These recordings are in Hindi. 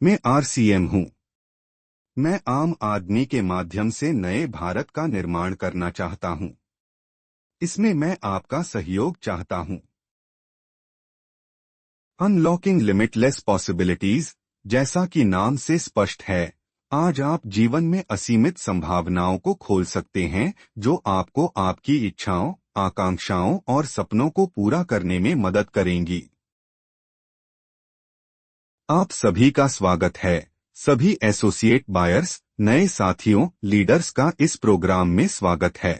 मैं आरसीएम हूं। मैं आम आदमी के माध्यम से नए भारत का निर्माण करना चाहता हूं। इसमें मैं आपका सहयोग चाहता हूं। अनलॉकिंग लिमिटलेस पॉसिबिलिटीज, जैसा कि नाम से स्पष्ट है, आज आप जीवन में असीमित संभावनाओं को खोल सकते हैं जो आपको आपकी इच्छाओं, आकांक्षाओं और सपनों को पूरा करने में मदद करेंगी। आप सभी का स्वागत है, सभी एसोसिएट बायर्स, नए साथियों, लीडर्स का इस प्रोग्राम में स्वागत है।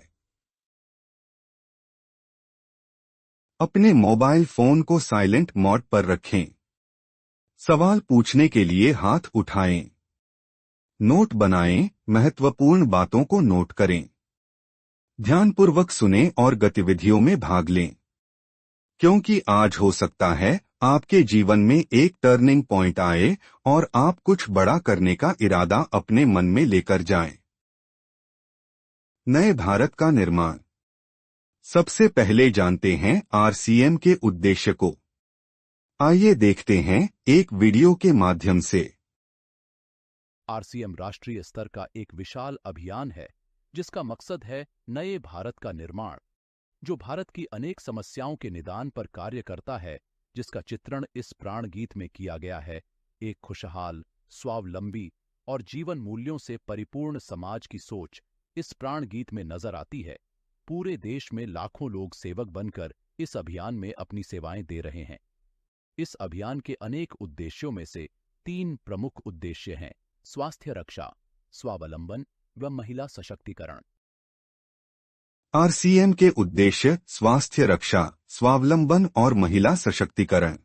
अपने मोबाइल फोन को साइलेंट मोड पर रखें। सवाल पूछने के लिए हाथ उठाएं। नोट बनाएं, महत्वपूर्ण बातों को नोट करें। ध्यानपूर्वक सुनें और गतिविधियों में भाग लें, क्योंकि आज हो सकता है आपके जीवन में एक टर्निंग पॉइंट आए और आप कुछ बड़ा करने का इरादा अपने मन में लेकर जाएं। नए भारत का निर्माण। सबसे पहले जानते हैं आरसीएम के उद्देश्य को। आइए देखते हैं एक वीडियो के माध्यम से। आरसीएम राष्ट्रीय स्तर का एक विशाल अभियान है जिसका मकसद है नए भारत का निर्माण, जो भारत की अनेक समस्याओं के निदान पर कार्य करता है, जिसका चित्रण इस प्राण गीत में किया गया है। एक खुशहाल, स्वावलंबी और जीवन मूल्यों से परिपूर्ण समाज की सोच इस प्राण गीत में नजर आती है। पूरे देश में लाखों लोग सेवक बनकर इस अभियान में अपनी सेवाएं दे रहे हैं। इस अभियान के अनेक उद्देश्यों में से 3 प्रमुख उद्देश्य हैं: स्वास्थ्य रक्षा, स्वावलंबन व महिला सशक्तिकरण। आरसीएम के उद्देश्य स्वास्थ्य रक्षा, स्वावलंबन और महिला सशक्तिकरण।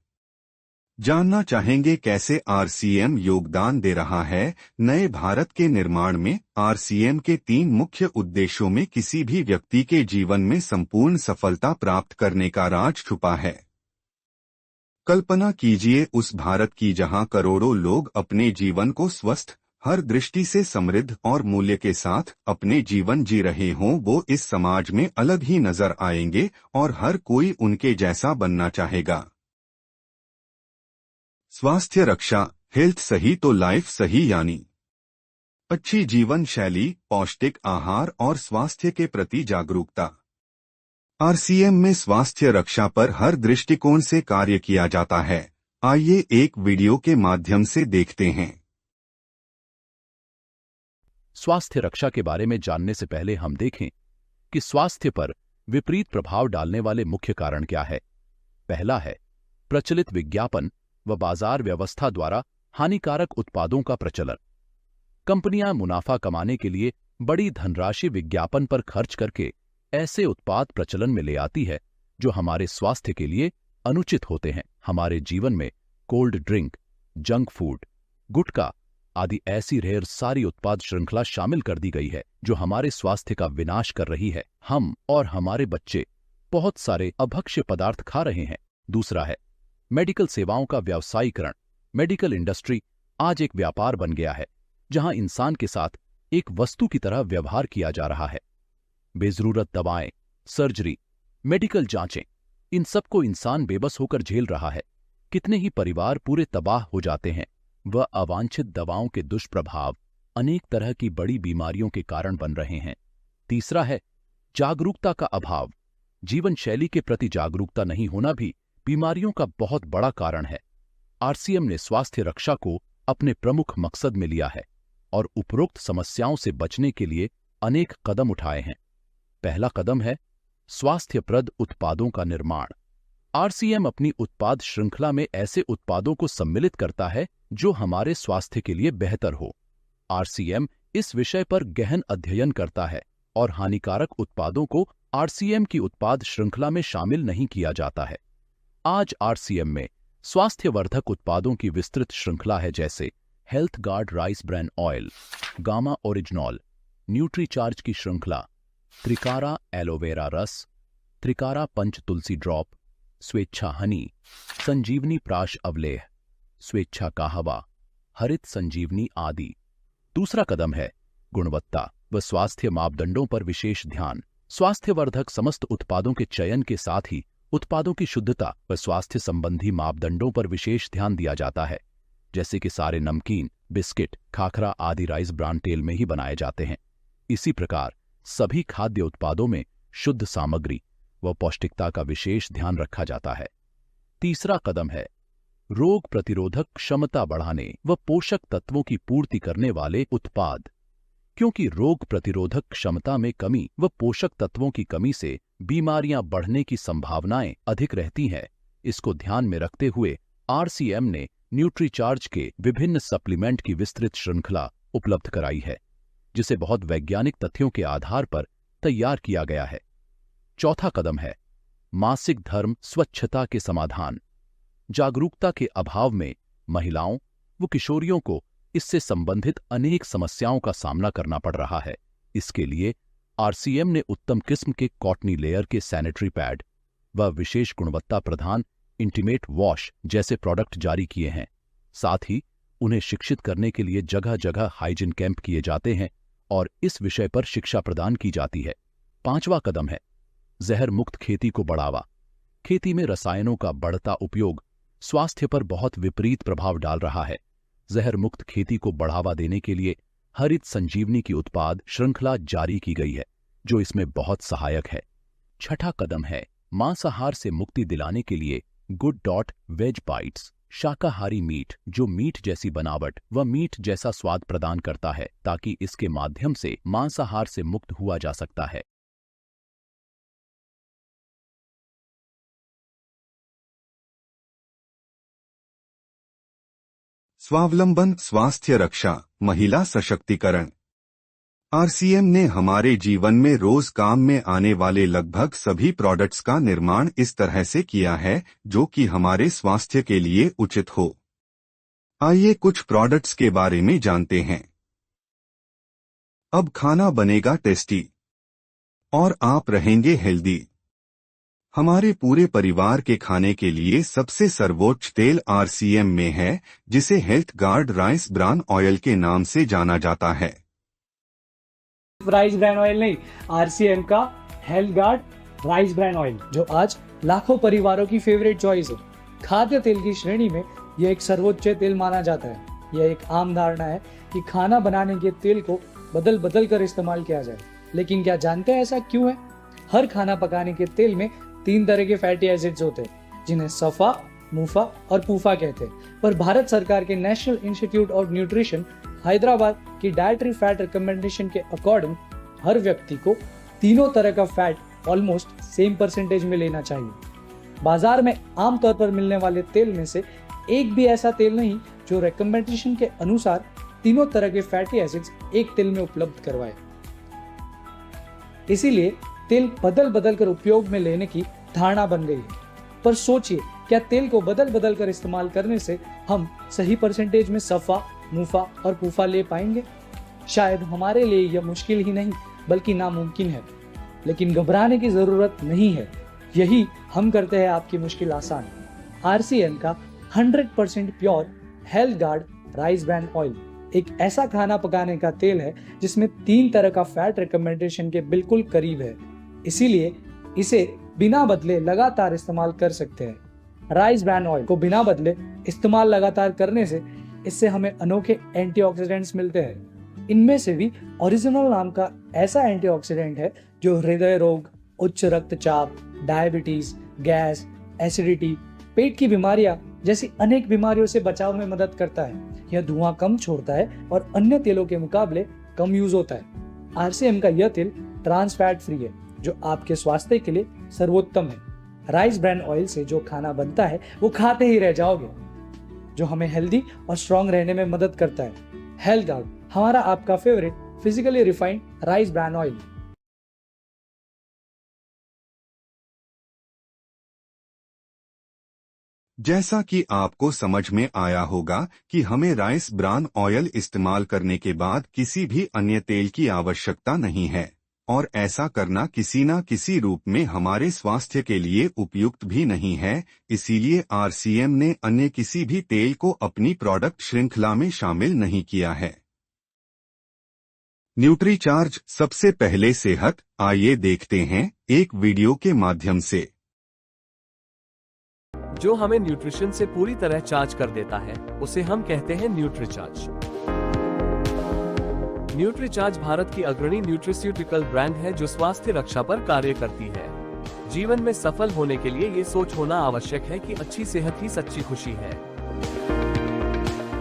जानना चाहेंगे कैसे आरसीएम योगदान दे रहा है नए भारत के निर्माण में। आरसीएम के 3 मुख्य उद्देश्यों में किसी भी व्यक्ति के जीवन में संपूर्ण सफलता प्राप्त करने का राज छुपा है। कल्पना कीजिए उस भारत की जहां करोड़ों लोग अपने जीवन को स्वस्थ, हर दृष्टि से समृद्ध और मूल्य के साथ अपने जीवन जी रहे हों। वो इस समाज में अलग ही नजर आएंगे और हर कोई उनके जैसा बनना चाहेगा। स्वास्थ्य रक्षा, हेल्थ सही तो लाइफ सही, यानी अच्छी जीवन शैली, पौष्टिक आहार और स्वास्थ्य के प्रति जागरूकता। आरसीएम में स्वास्थ्य रक्षा पर हर दृष्टिकोण से कार्य किया जाता है। आइए एक वीडियो के माध्यम से देखते हैं। स्वास्थ्य रक्षा के बारे में जानने से पहले हम देखें कि स्वास्थ्य पर विपरीत प्रभाव डालने वाले मुख्य कारण क्या है। पहला है प्रचलित विज्ञापन व बाजार व्यवस्था द्वारा हानिकारक उत्पादों का प्रचलन। कंपनियां मुनाफा कमाने के लिए बड़ी धनराशि विज्ञापन पर खर्च करके ऐसे उत्पाद प्रचलन में ले आती है जो हमारे स्वास्थ्य के लिए अनुचित होते हैं। हमारे जीवन में कोल्ड ड्रिंक, जंक फूड, गुटखा आदि ऐसी ढेर सारी उत्पाद श्रृंखला शामिल कर दी गई है जो हमारे स्वास्थ्य का विनाश कर रही है। हम और हमारे बच्चे बहुत सारे अभक्ष्य पदार्थ खा रहे हैं। दूसरा है मेडिकल सेवाओं का व्यावसायीकरण। मेडिकल इंडस्ट्री आज एक व्यापार बन गया है जहां इंसान के साथ एक वस्तु की तरह व्यवहार किया जा रहा है। बेजरूरत दवाएं, सर्जरी, मेडिकल जांचें, इन सबको इंसान बेबस होकर झेल रहा है। कितने ही परिवार पूरे तबाह हो जाते हैं। वह अवांछित दवाओं के दुष्प्रभाव अनेक तरह की बड़ी बीमारियों के कारण बन रहे हैं। तीसरा है जागरूकता का अभाव। जीवन शैली के प्रति जागरूकता नहीं होना भी बीमारियों का बहुत बड़ा कारण है। आरसीएम ने स्वास्थ्य रक्षा को अपने प्रमुख मकसद में लिया है और उपरोक्त समस्याओं से बचने के लिए अनेक कदम उठाए हैं। पहला कदम है स्वास्थ्यप्रद उत्पादों का निर्माण। आरसीएम अपनी उत्पाद श्रृंखला में ऐसे उत्पादों को सम्मिलित करता है जो हमारे स्वास्थ्य के लिए बेहतर हो। आरसीएम इस विषय पर गहन अध्ययन करता है और हानिकारक उत्पादों को आरसीएम की उत्पाद श्रृंखला में शामिल नहीं किया जाता है। आज आरसीएम में स्वास्थ्यवर्धक उत्पादों की विस्तृत श्रृंखला है, जैसे Health Guard rice bran oil, gamma oryzanol, Nutricharge की श्रृंखला, त्रिकारा एलोवेरा रस, त्रिकारा पंच तुलसी ड्रॉप, स्वेच्छा हनी, संजीवनी प्राश अवलेह, स्वेच्छा काहवा, हरित संजीवनी आदि। दूसरा कदम है गुणवत्ता व स्वास्थ्य मापदंडों पर विशेष ध्यान। स्वास्थ्यवर्धक समस्त उत्पादों के चयन के साथ ही उत्पादों की शुद्धता व स्वास्थ्य संबंधी मापदंडों पर विशेष ध्यान दिया जाता है। जैसे कि सारे नमकीन, बिस्किट, खाखरा आदि राइस ब्रान तेल में ही बनाए जाते हैं। इसी प्रकार सभी खाद्य उत्पादों में शुद्ध सामग्री व पौष्टिकता का विशेष ध्यान रखा जाता है। तीसरा कदम है रोग प्रतिरोधक क्षमता बढ़ाने व पोषक तत्वों की पूर्ति करने वाले उत्पाद। क्योंकि रोग प्रतिरोधक क्षमता में कमी व पोषक तत्वों की कमी से बीमारियां बढ़ने की संभावनाएं अधिक रहती हैं, इसको ध्यान में रखते हुए आरसीएम ने न्यूट्रीचार्ज के विभिन्न सप्लीमेंट की विस्तृत श्रृंखला उपलब्ध कराई है, जिसे बहुत वैज्ञानिक तथ्यों के आधार पर तैयार किया गया है। चौथा कदम है मासिक धर्म स्वच्छता के समाधान। जागरूकता के अभाव में महिलाओं व किशोरियों को इससे संबंधित अनेक समस्याओं का सामना करना पड़ रहा है। इसके लिए आरसीएम ने उत्तम किस्म के कॉटनी लेयर के सैनिटरी पैड व विशेष गुणवत्ता प्रधान इंटीमेट वॉश जैसे प्रोडक्ट जारी किए हैं। साथ ही उन्हें शिक्षित करने के लिए जगह जगह हाइजीन कैंप किए जाते हैं और इस विषय पर शिक्षा प्रदान की जाती है। पांचवा कदम है जहर मुक्त खेती को बढ़ावा। खेती में रसायनों का बढ़ता उपयोग स्वास्थ्य पर बहुत विपरीत प्रभाव डाल रहा है। जहर मुक्त खेती को बढ़ावा देने के लिए हरित संजीवनी की उत्पाद श्रृंखला जारी की गई है, जो इसमें बहुत सहायक है। छठा कदम है मांसाहार से मुक्ति दिलाने के लिए गुड.वेज बाइट्स शाकाहारी मीट, जो मीट जैसी बनावट व मीट जैसा स्वाद प्रदान करता है, ताकि इसके माध्यम से मांसाहार से मुक्त हुआ जा सकता है। स्वावलंबन, स्वास्थ्य रक्षा, महिला सशक्तिकरण। आरसीएम ने हमारे जीवन में रोज काम में आने वाले लगभग सभी प्रोडक्ट्स का निर्माण इस तरह से किया है जो कि हमारे स्वास्थ्य के लिए उचित हो। आइए कुछ प्रोडक्ट्स के बारे में जानते हैं। अब खाना बनेगा टेस्टी और आप रहेंगे हेल्दी। हमारे पूरे परिवार के खाने के लिए सबसे सर्वोच्च तेल आरसीएम में है, जिसे health Guard rice bran oil के नाम से जाना जाता है। राइस ब्रान ऑयल नहीं, आरसीएम का health Guard rice bran oil, जो आज लाखों परिवारों की फेवरेट चॉइस है। खाद्य तेल की श्रेणी में यह एक सर्वोच्च तेल माना जाता है। यह एक आम धारणा है कि खाना बनाने के तेल को बदल बदल कर इस्तेमाल किया जाए, लेकिन क्या जानते हैं ऐसा क्यों है? हर खाना पकाने के तेल में 3 तरह के फैटी एसिड्स होते हैं, जिन्हें सफा, मुफा और पूफा कहते हैं। पर भारत सरकार के national institute of nutrition Hyderabad की डाइटरी फैट रिकमेंडेशन के अकॉर्डिंग हर व्यक्ति को तीनों तरह का फैट ऑलमोस्ट सेम परसेंटेज में लेना चाहिए। बाजार में आमतौर पर मिलने वाले तेल में से एक भी ऐसा तेल नहीं जो रिकमेंडेशन के अनुसार तीनों तरह के फैटी एसिड्स एक तेल में उपलब्ध करवाए। इसीलिए तेल बदल बदल कर उपयोग में लेने की धारणा बन गई है। पर सोचिए, क्या तेल को बदल बदल कर इस्तेमाल करने से हम सही परसेंटेज में सफा, मुफा और पूफा ले पाएंगे? शायद हमारे लिए यह मुश्किल ही नहीं बल्कि नामुमकिन है, लेकिन घबराने की जरूरत नहीं है। यही हम करते हैं आपकी मुश्किल आसान। आरसीएम का 100% pure health Guard rice bran oil एक ऐसा खाना पकाने का तेल है जिसमें 3 तरह का फैट रिकमेंडेशन के बिल्कुल करीब है। इसीलिए इसे बिना बदले लगातार इस्तेमाल कर सकते हैं। राइस ब्रान ऑयल को बिना बदले इस्तेमाल लगातार करने से इससे हमें अनोखे एंटीऑक्सीडेंट्स मिलते हैं। इनमें से भी ओरिजिनल नाम का ऐसा एंटीऑक्सीडेंट है जो हृदय रोग, उच्च रक्तचाप, डायबिटीज, गैस, एसिडिटी, पेट की बीमारियां जैसी अनेक बीमारियों से बचाव में मदद करता है। यह धुआं कम छोड़ता है और अन्य तेलों के मुकाबले कम यूज होता है। आरसीएम का यह तेल ट्रांस फैट फ्री है, जो आपके स्वास्थ्य के लिए सर्वोत्तम है। राइस ब्रान ऑयल से जो खाना बनता है वो खाते ही रह जाओगे, जो हमें हेल्दी और स्ट्रांग रहने में मदद करता है। हेल्थ गार्ड, हमारा आपका favourite physically refined rice bran oil. जैसा कि आपको समझ में आया होगा कि हमें राइस ब्रान ऑयल इस्तेमाल करने के बाद किसी भी अन्य तेल की आवश्यकता नहीं है, और ऐसा करना किसी न किसी रूप में हमारे स्वास्थ्य के लिए उपयुक्त भी नहीं है। इसीलिए आरसीएम ने अन्य किसी भी तेल को अपनी प्रोडक्ट श्रृंखला में शामिल नहीं किया है। न्यूट्रीचार्ज, सबसे पहले सेहत। आइए देखते हैं एक वीडियो के माध्यम से। जो हमें न्यूट्रिशन से पूरी तरह चार्ज कर देता है, उसे हम कहते हैं न्यूट्रीचार्ज। न्यूट्रीचार्ज भारत की अग्रणी न्यूट्रिस्यूटिकल ब्रांड है जो स्वास्थ्य रक्षा पर कार्य करती है। जीवन में सफल होने के लिए ये सोच होना आवश्यक है कि अच्छी सेहत ही सच्ची खुशी है।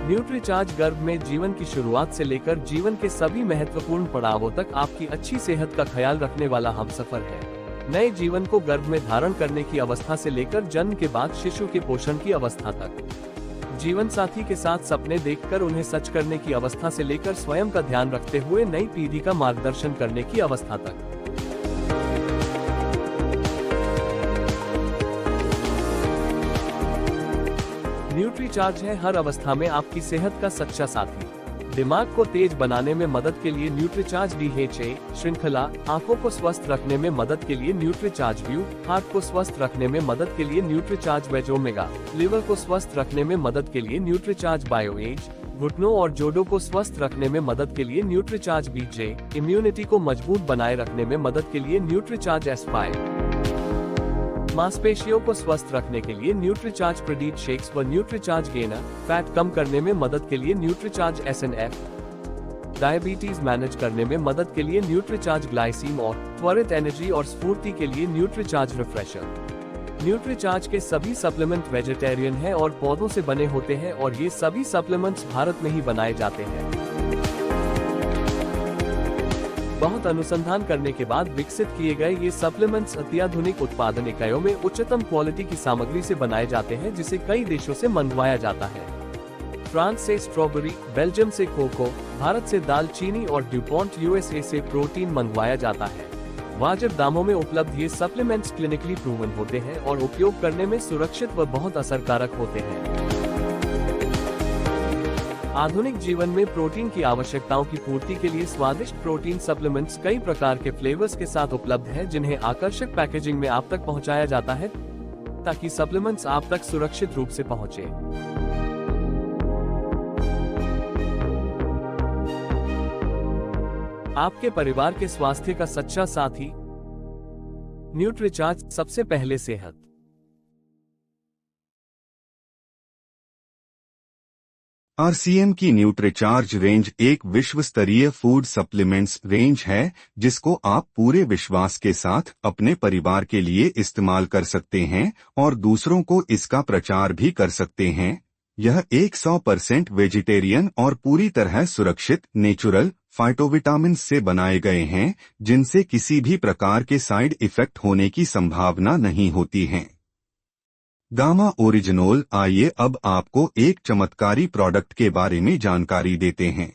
न्यूट्रीचार्ज गर्भ में जीवन की शुरुआत से लेकर जीवन के सभी महत्वपूर्ण पड़ावों तक आपकी अच्छी सेहत का ख्याल रखने वाला हमसफर है। नए जीवन को गर्भ में धारण करने की अवस्था से लेकर जन्म के बाद शिशु के पोषण की अवस्था तक, जीवन साथी के साथ सपने देखकर उन्हें सच करने की अवस्था से लेकर स्वयं का ध्यान रखते हुए नई पीढ़ी का मार्गदर्शन करने की अवस्था तक। न्यूट्रीचार्ज है हर अवस्था में आपकी सेहत का सच्चा साथी। दिमाग को तेज बनाने में मदद के लिए न्यूट्रीचार्ज DHA श्रृंखला, आंखों को स्वस्थ रखने में मदद के लिए न्यूट्रीचार्ज व्यू, हार्ट को स्वस्थ रखने में मदद के लिए न्यूट्रीचार्ज वेज ओमेगा, लिवर को स्वस्थ रखने में मदद के लिए न्यूट्रीचार्ज बायो एज, घुटनों और जोड़ों को स्वस्थ रखने में मदद के लिए न्यूट्रीचार्ज BJ, इम्यूनिटी को मजबूत बनाए रखने में मदद के लिए न्यूट्रीचार्ज S5, मांसपेशियों को स्वस्थ रखने के लिए न्यूट्रीचार्ज प्रोटीन शेक्स व न्यूट्रीचार्ज गेनर, फैट कम करने में मदद के लिए न्यूट्रीचार्ज SNF, डायबिटीज मैनेज करने में मदद के लिए न्यूट्रीचार्ज ग्लाइसीम और त्वरित एनर्जी और स्फूर्ति के लिए न्यूट्रीचार्ज रिफ्रेशर। न्यूट्रीचार्ज के सभी सप्लीमेंट वेजिटेरियन हैं और पौधों से बने होते हैं और ये सभी सप्लीमेंट्स भारत में ही बनाए जाते हैं। बहुत अनुसंधान करने के बाद विकसित किए गए ये सप्लीमेंट्स अत्याधुनिक उत्पादन इकाइयों में उच्चतम क्वालिटी की सामग्री से बनाए जाते हैं, जिसे कई देशों से मंगवाया जाता है। फ्रांस से स्ट्रॉबेरी, बेल्जियम से कोको, भारत से दालचीनी और ड्यूपॉन्ट USA से प्रोटीन मंगवाया जाता है। वाजिब दामों में उपलब्ध ये सप्लीमेंट्स क्लिनिकली प्रूवन होते हैं और उपयोग करने में सुरक्षित व बहुत असरकारक होते हैं। आधुनिक जीवन में प्रोटीन की आवश्यकताओं की पूर्ति के लिए स्वादिष्ट प्रोटीन सप्लीमेंट्स कई प्रकार के फ्लेवर्स के साथ उपलब्ध हैं, जिन्हें आकर्षक पैकेजिंग में आप तक पहुंचाया जाता है ताकि सप्लीमेंट्स आप तक सुरक्षित रूप से पहुंचे। आपके परिवार के स्वास्थ्य का सच्चा साथी न्यूट्रीचार्ज, सबसे पहले सेहत। RCM की न्यूट्रीचार्ज रेंज एक विश्व स्तरीय फूड सप्लीमेंट्स रेंज है जिसको आप पूरे विश्वास के साथ अपने परिवार के लिए इस्तेमाल कर सकते हैं और दूसरों को इसका प्रचार भी कर सकते हैं। यह 100% वेजिटेरियन और पूरी तरह सुरक्षित नेचुरल फाइटोविटामिन से बनाए गए हैं, जिनसे किसी भी प्रकार के साइड इफेक्ट होने की संभावना नहीं होती है। गामा ओरिजिनोल। आइए अब आपको एक चमत्कारी प्रोडक्ट के बारे में जानकारी देते हैं।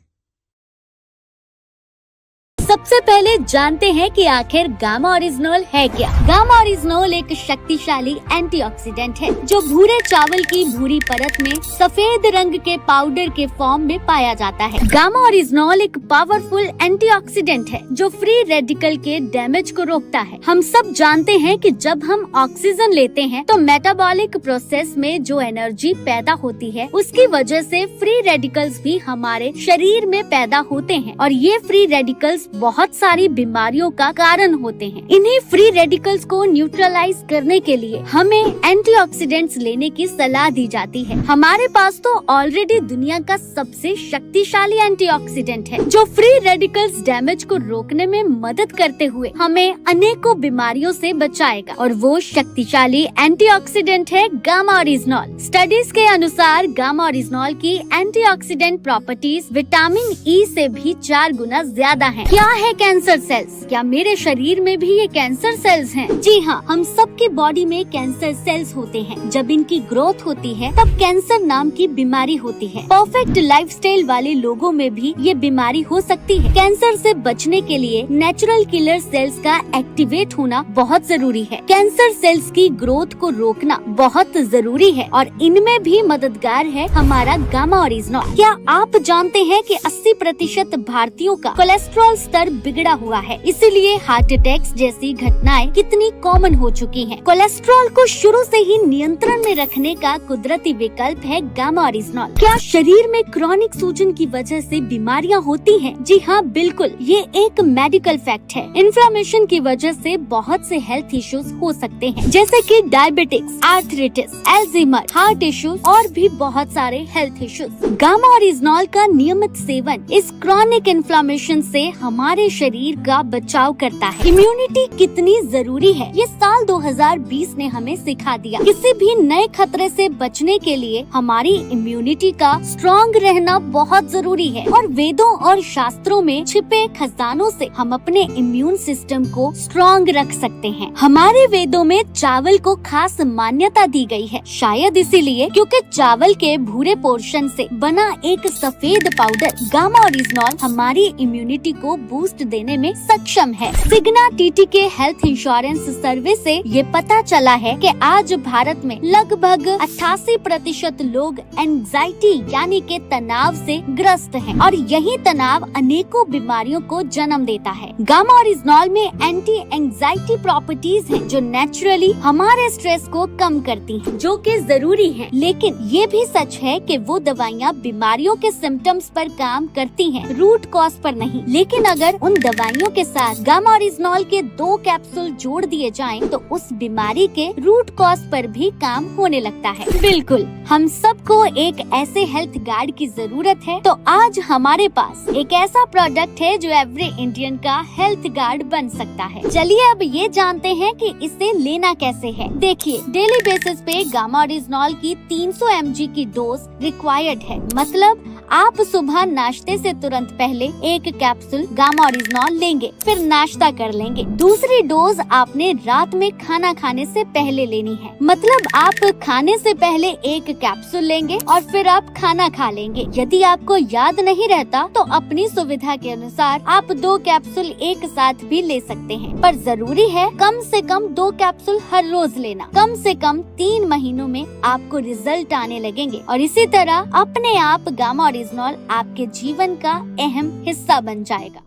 सबसे पहले जानते हैं कि आखिर गामा ओरिजिनोल है क्या। गामा ओरिजिनोल एक शक्तिशाली एंटीऑक्सीडेंट है जो भूरे चावल की भूरी परत में सफेद रंग के पाउडर के फॉर्म में पाया जाता है। गामा ओरिजिनोल एक पावरफुल एंटीऑक्सीडेंट है जो फ्री रेडिकल के डैमेज को रोकता है। हम सब जानते हैं कि जब हम ऑक्सीजन लेते हैं तो मेटाबॉलिक प्रोसेस में जो एनर्जी पैदा होती है उसकी वजह से फ्री रेडिकल्स भी हमारे शरीर में पैदा होते हैं और ये फ्री रेडिकल्स बहुत सारी बीमारियों का कारण होते हैं। इन्हीं फ्री रेडिकल्स को न्यूट्रलाइज करने के लिए हमें एंटीऑक्सीडेंट्स लेने की सलाह दी जाती है। हमारे पास तो ऑलरेडी दुनिया का सबसे शक्तिशाली एंटीऑक्सीडेंट है जो फ्री रेडिकल्स डैमेज को रोकने में मदद करते हुए हमें अनेकों बीमारियों से बचाएगा और वो शक्तिशाली एंटीऑक्सीडेंट है गामा ओरिजिनोल। स्टडीज के अनुसार गामा ओरिजिनोल की एंटीऑक्सीडेंट प्रॉपर्टीज विटामिन ई से भी 4 गुना ज्यादा है। क्या है कैंसर सेल्स? क्या मेरे शरीर में भी ये कैंसर सेल्स हैं? जी हाँ, हम सबकी बॉडी में कैंसर सेल्स होते हैं। जब इनकी ग्रोथ होती है तब कैंसर नाम की बीमारी होती है। परफेक्ट लाइफस्टाइल वाले लोगों में भी ये बीमारी हो सकती है। कैंसर से बचने के लिए नेचुरल किलर सेल्स का एक्टिवेट होना बहुत जरूरी है। कैंसर सेल्स की ग्रोथ को रोकना बहुत जरूरी है और इनमें भी मददगार है हमारा गामा ओरिजिनोल। क्या आप जानते हैं कि 80% भारतीयों का कोलेस्ट्रॉल स्तर स्तर बिगड़ा हुआ है, इसीलिए हार्ट अटैक्स जैसी घटनाएं कितनी कॉमन हो चुकी हैं। कोलेस्ट्रॉल को शुरू से ही नियंत्रण में रखने का कुदरती विकल्प है गामा ओरिजिनोल। क्या शरीर में क्रॉनिक सूजन की वजह से बीमारियां होती हैं? जी हाँ, बिल्कुल, ये एक मेडिकल फैक्ट है। इन्फ्लेमेशन की वजह से बहुत से हेल्थ इश्यूज हो सकते हैं, जैसे कि diabetics, arthritis, Alzheimer, heart issues और भी बहुत सारे हेल्थ इश्यूज। गामा ओरिजिनोल का नियमित सेवन इस क्रॉनिक इन्फ्लेमेशन से हमारे शरीर का बचाव करता है। इम्यूनिटी कितनी जरूरी है, ये साल 2020 ने हमें सिखा दिया। किसी भी नए खतरे से बचने के लिए हमारी इम्यूनिटी का स्ट्रॉन्ग रहना बहुत जरूरी है, और वेदों और शास्त्रों में छिपे खजानों से हम अपने इम्यून सिस्टम को स्ट्रॉन्ग रख सकते हैं। हमारे वेदों में चावल को खास मान्यता दी गई है, शायद इसीलिए क्योंकि चावल के भूरे पोर्शन से बना एक सफेद पाउडर गामा ओरिजिनोल हमारी इम्यूनिटी को बूस्ट देने में सक्षम है। सिग्ना टीटी के हेल्थ इंश्योरेंस सर्वे से ये पता चला है कि आज भारत में लगभग 88% लोग एंजाइटी यानी के तनाव से ग्रस्त हैं, और यही तनाव अनेकों बीमारियों को जन्म देता है। गामा ओरिजिनोल में एंटी एंजाइटी प्रॉपर्टीज हैं, जो नेचुरली हमारे स्ट्रेस को कम करती हैं, जो कि जरूरी है। लेकिन ये भी सच है कि वो दवाइयाँ बीमारियों के सिम्टम्स पर काम करती हैं, रूट कॉज पर नहीं। लेकिन अगर उन दवाइयों के साथ गामा ओरिजिनोल के 2 कैप्सूल जोड़ दिए जाएं, तो उस बीमारी के रूट कॉज पर भी काम होने लगता है। बिल्कुल, हम सबको एक ऐसे हेल्थ गार्ड की जरूरत है, तो आज हमारे पास एक ऐसा प्रोडक्ट है जो एवरी इंडियन का हेल्थ गार्ड बन सकता है। चलिए अब ये जानते हैं कि इसे लेना कैसे है। देखिए, डेली बेसिस पे गामा ओरिजिनोल की 300 mg की डोज रिक्वायर्ड है। मतलब आप सुबह नाश्ते से तुरंत पहले एक कैप्सूल गामा ओरिजिनोल लेंगे, फिर नाश्ता कर लेंगे। दूसरी डोज आपने रात में खाना खाने से पहले लेनी है। मतलब आप खाने से पहले एक कैप्सूल लेंगे और फिर आप खाना खा लेंगे। यदि आपको याद नहीं रहता तो अपनी सुविधा के अनुसार आप 2 कैप्सूल एक साथ भी ले सकते हैं, पर जरूरी है कम से कम 2 कैप्सूल हर रोज लेना। कम से कम 3 महीनों में आपको रिजल्ट आने लगेंगे, और इसी तरह अपने आप गामा ओरिजिनोल आपके जीवन का अहम हिस्सा बन जाएगा।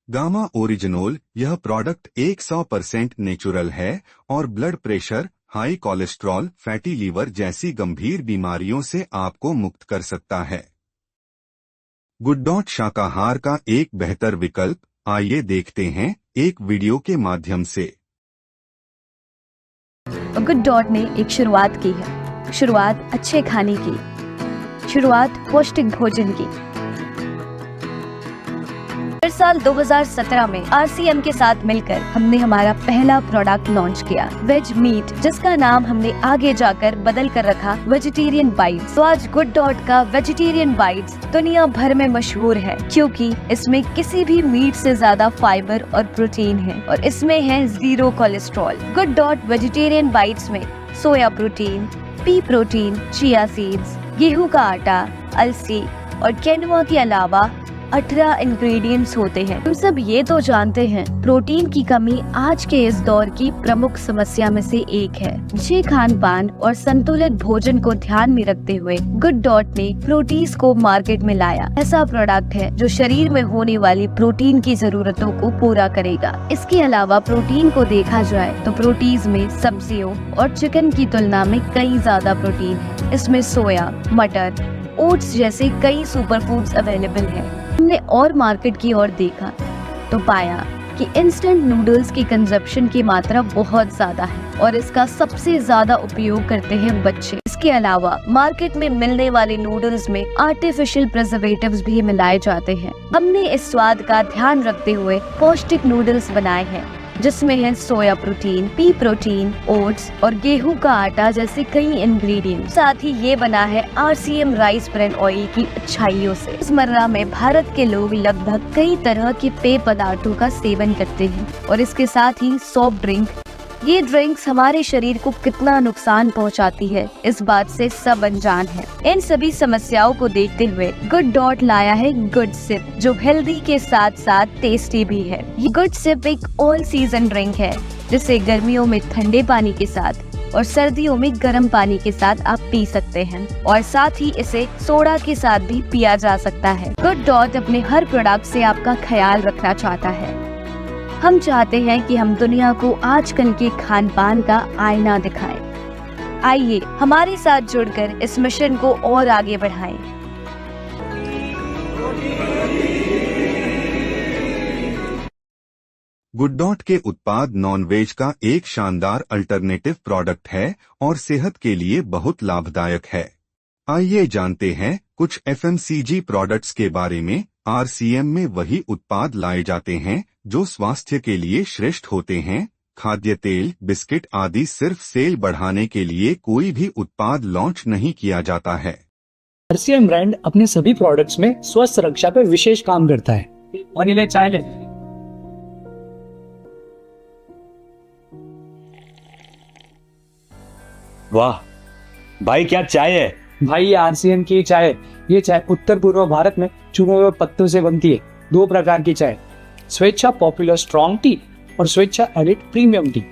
गामा ओरिजिनोल यह प्रोडक्ट 100% नेचुरल है और blood pressure, high cholesterol, fatty liver जैसी गंभीर बीमारियों से आपको मुक्त कर सकता है। गुड शाकाहार का एक बेहतर विकल्प, आइए देखते हैं एक वीडियो के माध्यम से। गुड डॉट ने एक शुरुआत की है, शुरुआत अच्छे खाने की, शुरुआत पौष्टिक भोजन की। साल 2017 में RCM के साथ मिलकर हमने हमारा पहला प्रोडक्ट लॉन्च किया, वेज मीट, जिसका नाम हमने आगे जाकर बदल कर रखा वेजिटेरियन बाइट्स। तो आज गुड डॉट का वेजिटेरियन बाइट्स दुनिया भर में मशहूर है, क्योंकि इसमें किसी भी मीट से ज्यादा फाइबर और प्रोटीन है, और इसमें है 0 cholesterol. Good dot vegetarian bites में soya protein, pea protein, chia seeds, गेहूं का आटा, अलसी और क्विनोआ के अलावा 18 इंग्रेडिएंट्स होते हैं। हम सब ये तो जानते हैं, प्रोटीन की कमी आज के इस दौर की प्रमुख समस्या में से एक है। अच्छे खान पान और संतुलित भोजन को ध्यान में रखते हुए गुड डॉट ने प्रोटीज को मार्केट में लाया। ऐसा प्रोडक्ट है जो शरीर में होने वाली प्रोटीन की जरूरतों को पूरा करेगा। इसके अलावा प्रोटीन को देखा जाए तो प्रोटीज में सब्जियों और चिकन की तुलना में कई ज्यादा प्रोटीन है। इसमें सोया, मटर, ओट्स जैसे कई सुपर फूड्स अवेलेबल है। हमने और मार्केट की ओर देखा तो पाया कि इंस्टेंट नूडल्स की कंजप्शन की मात्रा बहुत ज्यादा है, और इसका सबसे ज्यादा उपयोग करते हैं बच्चे। इसके अलावा मार्केट में मिलने वाले नूडल्स में आर्टिफिशियल प्रिजर्वेटिव्स भी मिलाए जाते हैं। हमने इस स्वाद का ध्यान रखते हुए पौष्टिक नूडल्स बनाए हैं, जिसमें है सोया प्रोटीन, पी प्रोटीन, ओट्स और गेहूं का आटा जैसे कई इंग्रेडिएंट। साथ ही ये बना है RCM राइस ब्रांड ऑयल की अच्छाइयों से। रोजमर्रा में भारत के लोग लगभग कई तरह के पेय पदार्थों का सेवन करते हैं, और इसके साथ ही सॉफ्ट ड्रिंक। ये ड्रिंक्स हमारे शरीर को कितना नुकसान पहुंचाती है, इस बात से सब अनजान है। इन सभी समस्याओं को देखते हुए गुड डॉट लाया है गुड सिप, जो हेल्दी के साथ साथ टेस्टी भी है। ये गुड सिप एक ऑल सीजन ड्रिंक है, जिसे गर्मियों में ठंडे पानी के साथ और सर्दियों में गर्म पानी के साथ आप पी सकते हैं और साथ ही इसे सोडा के साथ भी पिया जा सकता है। गुड डॉट अपने हर प्रोडक्ट से आपका ख्याल रखना चाहता है। हम चाहते हैं कि हम दुनिया को आजकल के खान पान का आईना दिखाएं। आइए हमारे साथ जुड़कर इस मिशन को और आगे बढ़ाएं। गुड डॉट के उत्पाद नॉनवेज का एक शानदार अल्टरनेटिव प्रोडक्ट है और सेहत के लिए बहुत लाभदायक है। आइए जानते हैं कुछ एफएमसीजी प्रोडक्ट्स के बारे में। आरसीएम में वही उत्पाद लाए जाते हैं जो स्वास्थ्य के लिए श्रेष्ठ होते हैं। खाद्य तेल, बिस्किट आदि सिर्फ सेल बढ़ाने के लिए कोई भी उत्पाद लॉन्च नहीं किया जाता है। आरसीएम ब्रांड अपने सभी प्रोडक्ट्स में स्वस्थ रक्षा पे विशेष काम करता है। और इन्हें चाय ले। वाह भाई, क्या चाय है भाई, ये आरसीएम की चाय है। ये चाय उत्तर पूर्व भारत में चुने हुए पत्तों से बनती है। 2 प्रकार की चाय, स्वेच्छा पॉपुलर स्ट्रॉन्ग टी और स्वेच्छा एलिट प्रीमियम टी।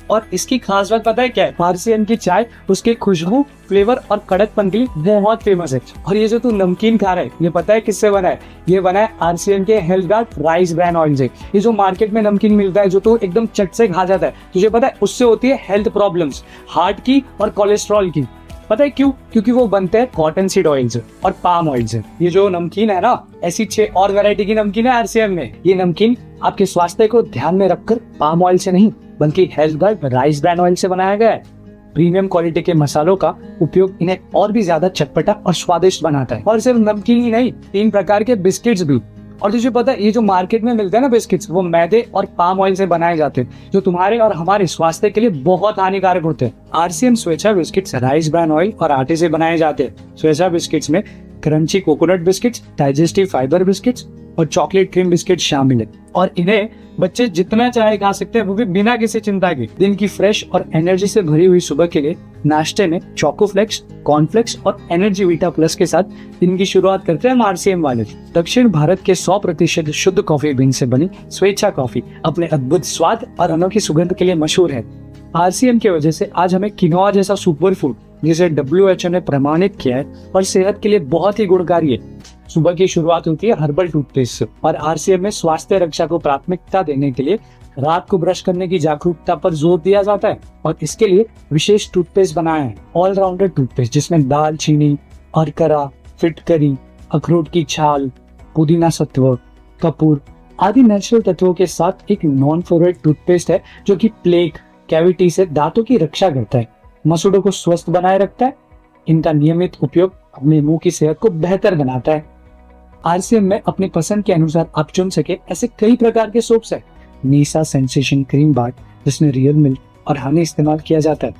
और इसकी खास बात पता है क्या है? आरसीएम की चाय उसके खुशबू, फ्लेवर और कड़कपन के लिए बहुत फेमस है। और ये जो तू नमकीन खा रहा है, ये पता है किससे बना है? ये बना है आरसीएम के health Guard rice brand oil से। ये जो मार्केट में नमकीन मिलता है जो तो एकदम चट से खा जाता है, तुझे पता है उससे होती है हेल्थ प्रॉब्लम्स, हार्ट की और कोलेस्ट्रॉल की। पता है क्यों? क्योंकि वो बनते हैं कॉटन सीड ऑयल से और पाम ऑयल से। ये जो नमकीन है ना, ऐसी 6 और वैरायटी की नमकीन है आरसीएम में। ये नमकीन आपके स्वास्थ्य को ध्यान में रखकर पाम ऑयल से नहीं बल्कि health Guard rice brand oil से बनाया गया है। प्रीमियम क्वालिटी के मसालों का उपयोग इन्हें और भी ज्यादा चटपटा और स्वादिष्ट बनाता है। और सिर्फ नमकीन ही नहीं, 3 प्रकार के बिस्किट्स भी। और तुझे पता है ये जो मार्केट में मिलते हैं ना बिस्किट्स, वो मैदे और पाम ऑयल से बनाए जाते हैं जो तुम्हारे और हमारे स्वास्थ्य के लिए बहुत हानिकारक होते हैं। आरसीएम स्वेच्छा बिस्किट्स राइस ब्रांड ऑयल और आटे से बनाए जाते हैं। स्वेच्छा बिस्किट्स में crunchy coconut biscuits, digestive fibre biscuits और चॉकलेट क्रीम बिस्किट शामिल है। और इन्हें बच्चे जितना चाहे खा सकते हैं, वो भी बिना किसी चिंता के। दिन की फ्रेश और एनर्जी से भरी हुई सुबह के लिए नाश्ते में चोकोफ्लेक्स, कॉर्नफ्लेक्स और एनर्जी वीटा प्लस के साथ दिन की शुरुआत करते हैं आरसीएम वाले। दक्षिण भारत के 100% शुद्ध कॉफी बीन से बनी स्वेच्छा कॉफी अपने अद्भुत स्वाद और अनोखी सुगंध के लिए मशहूर है। आरसीएम की वजह से आज हमें किनोआ जैसा सुपर फूड, जिसे WHO ने प्रमाणित किया है और सेहत के लिए बहुत ही गुणकारी है। सुबह की शुरुआत होती है हर्बल टूथपेस्ट से। और आरसीएम में स्वास्थ्य रक्षा को प्राथमिकता देने के लिए रात को ब्रश करने की जागरूकता पर जोर दिया जाता है। और इसके लिए विशेष टूथपेस्ट बनाए हैं, ऑलराउंडर टूथपेस्ट, जिसमें दालचीनी, अरकरा, फिटकरी, अखरोट की छाल, पुदीना सत्व, कपूर आदि नेचुरल तत्वों के साथ एक नॉन फ्लोराइड टूथपेस्ट है जो कि प्लेक, कैविटी से दांतों की रक्षा करता है, मसूड़ों को स्वस्थ बनाए रखता है। इनका नियमित उपयोग अपने मुंह की सेहत को बेहतर बनाता है। आरसीएम में अपनी पसंद के अनुसार आप चुन सके ऐसे कई प्रकार के सोप्स है। नीसा सेंसेशन क्रीम बार, जिसमें रियल मिल्क और हनी इस्तेमाल किया जाता है,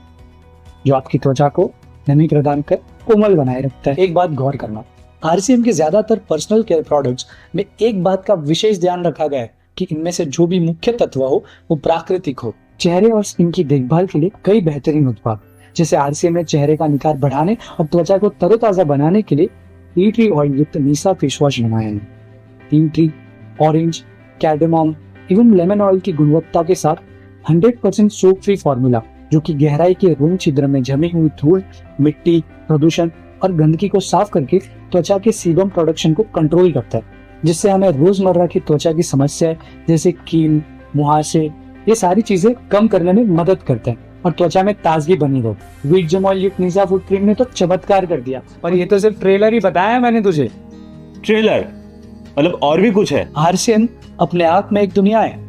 जो आपकी त्वचा को नमी प्रदान कर कोमल बनाए रखता है। एक बात गौर करना, आरसीएम के ज्यादातर पर्सनल केयर प्रोडक्ट्स में एक बात का विशेष ध्यान रखा गया है कि इनमें से जो भी मुख्य तत्व हो वो प्राकृतिक हो। चेहरे और स्किन की देखभाल के लिए कई बेहतरीन उत्पाद, जैसे आरसीएम में चेहरे का निखार बढ़ाने और त्वचा को तरोताजा बनाने के लिए टी ट्री ऑयल युक्त नीसा फेस वॉश बनाए हैं। टी ट्री, ऑरेंज, कैर्डेमम एवं लेमन ऑयल की गुणवत्ता के साथ 100% सोप फ्री फॉर्मूला, जो कि गहराई के रोम छिद्र में जमी हुई धूल, मिट्टी, प्रदूषण और गंदगी को साफ करके त्वचा के सीबम प्रोडक्शन को कंट्रोल करता है, जिससे हमें रोजमर्रा की त्वचा की समस्याएं जैसे कील, मुहासे, ये सारी चीजें कम करने में मदद करते हैं और त्वचा में ताजगी बनी रहे। वीट जेम ऑयल युक्त नीसा फूड क्रीम ने तो चमत्कार कर दिया। और ये तो सिर्फ ट्रेलर ही बताया मैंने तुझे। ट्रेलर मतलब और भी कुछ है? आरसीएम अपने आप में एक दुनिया है।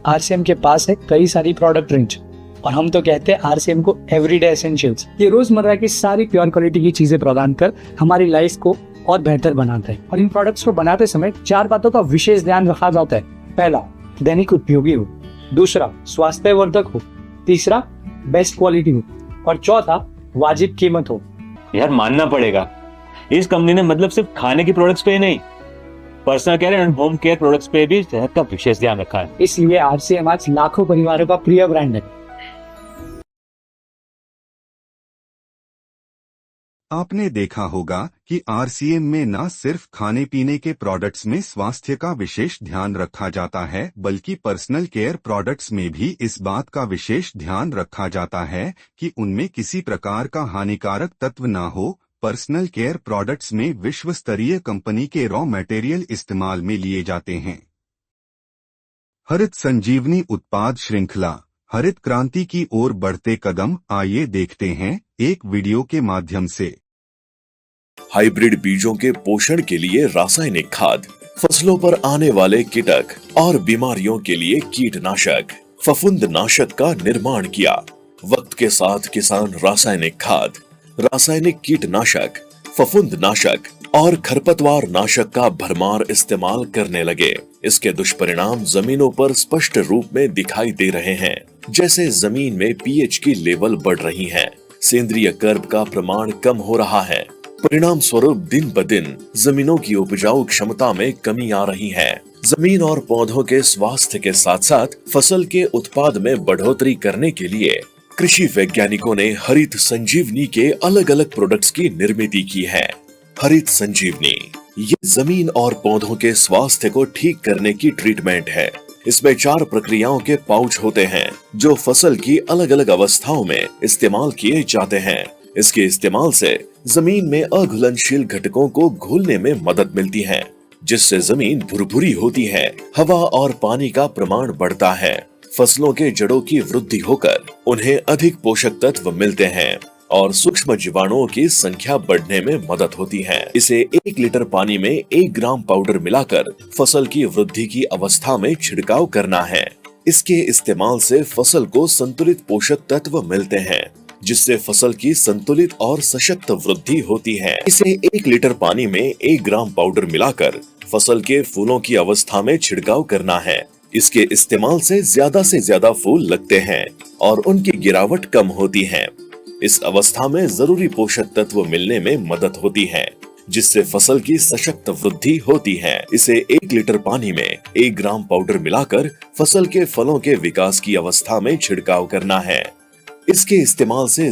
आरसीएम के पास है कई सारी प्रोडक्ट रेंज और हम तो कहते हैं आरसीएम को एवरीडे एसेंशियल्स। ये रोजमर्रा की सारी प्योर क्वालिटी की चीजें प्रदान कर हमारी लाइफ को और बेहतर बनाता है। और इन प्रोडक्ट्स को बनाते समय 4 बातों का विशेष ध्यान रखा जाता है। पहला, दैनिक उपयोगी हो। दूसरा, स्वास्थ्यवर्धक हो। तीसरा, बेस्ट क्वालिटी हो। और चौथा, वाजिब कीमत हो। यार मानना पड़ेगा, इस कंपनी ने मतलब सिर्फ खाने की प्रोडक्ट्स पे ही नहीं, personal care and home care products पे भी सेहत का विशेष ध्यान रखा है। इसलिए आरसीएम आज लाखों परिवारों का प्रिय ब्रांड है। आपने देखा होगा कि आरसीएम में न सिर्फ खाने पीने के प्रोडक्ट्स में स्वास्थ्य का विशेष ध्यान रखा जाता है, बल्कि पर्सनल केयर प्रोडक्ट्स में भी इस बात का विशेष ध्यान रखा जाता है कि उनमें किसी प्रकार का हानिकारक तत्व न हो। पर्सनल केयर प्रोडक्ट्स में विश्व स्तरीय कंपनी के रॉ मटेरियल इस्तेमाल में लिए जाते हैं। हरित संजीवनी उत्पाद श्रृंखला, हरित क्रांति की ओर बढ़ते कदम, आइए देखते हैं एक वीडियो के माध्यम से। हाइब्रिड बीजों के पोषण के लिए रासायनिक खाद, फसलों पर आने वाले कीटक और बीमारियों के लिए कीटनाशक, फफूंदनाशक का निर्माण किया। वक्त के साथ किसान रासायनिक खाद, रासायनिक कीटनाशक, फफूंदनाशक और खरपतवार नाशक का भरमार इस्तेमाल करने लगे। इसके दुष्परिणाम जमीनों पर स्पष्ट रूप में दिखाई दे रहे हैं, जैसे जमीन में पीएच की लेवल बढ़ रही है, सेंद्रीय कर्ब का प्रमाण कम हो रहा है। परिणाम स्वरूप दिन ब दिन जमीनों की उपजाऊ क्षमता में कमी आ रही है। जमीन और पौधों के स्वास्थ्य के साथ साथ फसल के उत्पाद में बढ़ोतरी करने के लिए कृषि वैज्ञानिकों ने हरित संजीवनी के अलग अलग प्रोडक्ट्स की निर्मित की है। हरित संजीवनी ये जमीन और पौधों के स्वास्थ्य को ठीक करने की ट्रीटमेंट है। इसमें 4 प्रक्रियाओं के पाउच होते हैं जो फसल की अलग अलग अवस्थाओं में इस्तेमाल किए जाते हैं। इसके इस्तेमाल से जमीन में अघुलनशील घटकों को घुलने में मदद मिलती है, जिससे जमीन भुरभुरी होती है, हवा और पानी का प्रमाण बढ़ता है, फसलों के जड़ों की वृद्धि होकर उन्हें अधिक पोषक तत्व मिलते हैं और सूक्ष्म जीवाणुओं की संख्या बढ़ने में मदद होती है। इसे 1 लीटर पानी में 1 ग्राम पाउडर मिलाकर फसल की वृद्धि की अवस्था में छिड़काव करना है। इसके इस्तेमाल से फसल को संतुलित पोषक तत्व मिलते हैं, जिससे फसल की संतुलित और सशक्त वृद्धि होती है। इसे 1 लीटर पानी में 1 ग्राम पाउडर मिलाकर फसल के फूलों की अवस्था में छिड़काव करना है। इसके इस्तेमाल से ज्यादा फूल लगते हैं और उनकी गिरावट कम होती है। इस अवस्था में जरूरी पोषक तत्व मिलने में मदद होती है, जिससे फसल की सशक्त वृद्धि होती है। इसे 1 लीटर पानी में 1 ग्राम पाउडर मिलाकर फसल के फलों के विकास की अवस्था में छिड़काव करना है। इसके इस्तेमाल से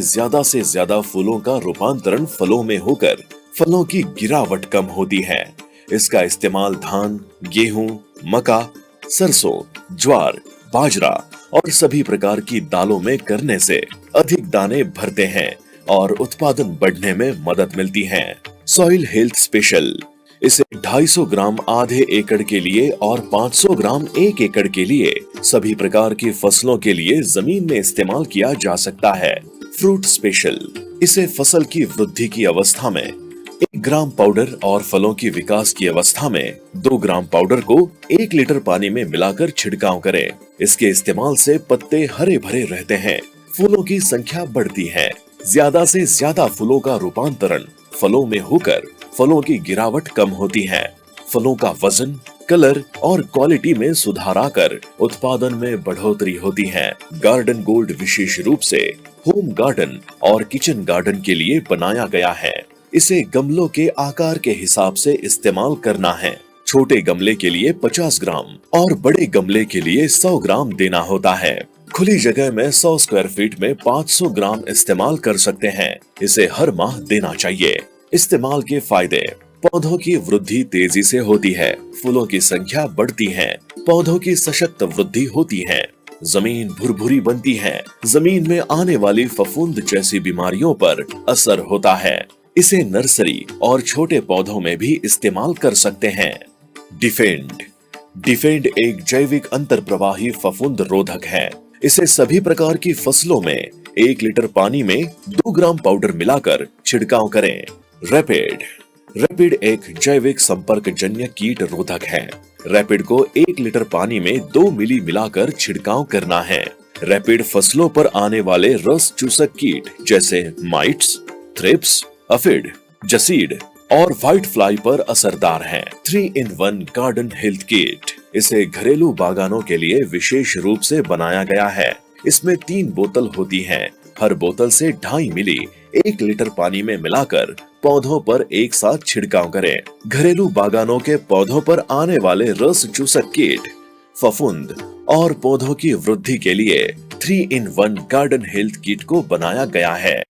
ज्यादा फूलों का रूपांतरण फलों में होकर फलों की गिरावट कम होती है। इसका इस्तेमाल धान, गेहूं, मक्का, सरसों, ज्वार, बाजरा और सभी प्रकार की दालों में करने से अधिक दाने भरते हैं और उत्पादन बढ़ने में मदद मिलती है। सॉइल हेल्थ स्पेशल, इसे 250 ग्राम आधे एकड़ के लिए और 500 ग्राम 1 एकड़ के लिए सभी प्रकार की फसलों के लिए जमीन में इस्तेमाल किया जा सकता है। फ्रूट स्पेशल, इसे फसल की वृद्धि की अवस्था में 1 ग्राम पाउडर और फलों की विकास की अवस्था में 2 ग्राम पाउडर को 1 लीटर पानी में मिलाकर छिड़काव करें। इसके इस्तेमाल से पत्ते हरे भरे रहते हैं, फूलों की संख्या बढ़ती है, ज्यादा से ज्यादा फूलों का रूपांतरण फलों में होकर फलों की गिरावट कम होती है। फलों का वजन, कलर और क्वालिटी में सुधार आकर उत्पादन में बढ़ोतरी होती है। गार्डन गोल्ड विशेष रूप से होम गार्डन और किचन गार्डन के लिए बनाया गया है। इसे गमलों के आकार के हिसाब से इस्तेमाल करना है। छोटे गमले के लिए 50 ग्राम और बड़े गमले के लिए 100 ग्राम देना होता है। खुली जगह में 100 स्क्वायर फीट में 500 ग्राम इस्तेमाल कर सकते हैं। इसे हर माह देना चाहिए। इस्तेमाल के फायदे, पौधों की वृद्धि तेजी से होती है, फूलों की संख्या बढ़ती है, पौधों की सशक्त वृद्धि होती है, जमीन भुरभुरी बनती है, जमीन में आने वाली फफूंद जैसी बीमारियों पर असर होता है। इसे नर्सरी और छोटे पौधों में भी इस्तेमाल कर सकते हैं। डिफेंड एक जैविक अंतर्प्रवाही फफूंद रोधक है। इसे सभी प्रकार की फसलों में 1 लीटर पानी में 2 ग्राम पाउडर मिलाकर छिड़काव करें। रैपिड एक जैविक संपर्क जन्य कीट रोधक है। रैपिड को 1 लीटर पानी में 2 मिली मिलाकर छिड़काव करना है। रैपिड फसलों पर आने वाले रस चूसक कीट जैसे माइट्स, थ्रिप्स, अफिड, जसीड और व्हाइट फ्लाई पर असरदार है। 3-in-1 गार्डन हेल्थ किट, इसे घरेलू बागानों के लिए विशेष रूप से बनाया गया है। इसमें 3 बोतल होती हैं। हर बोतल से 2.5 मिली 1 लीटर पानी में मिलाकर पौधों पर एक साथ छिड़काव करें। घरेलू बागानों के पौधों पर आने वाले रस चूसक कीट, फफूंद और पौधों की वृद्धि के लिए 3-in-1 गार्डन हेल्थ किट को बनाया गया है।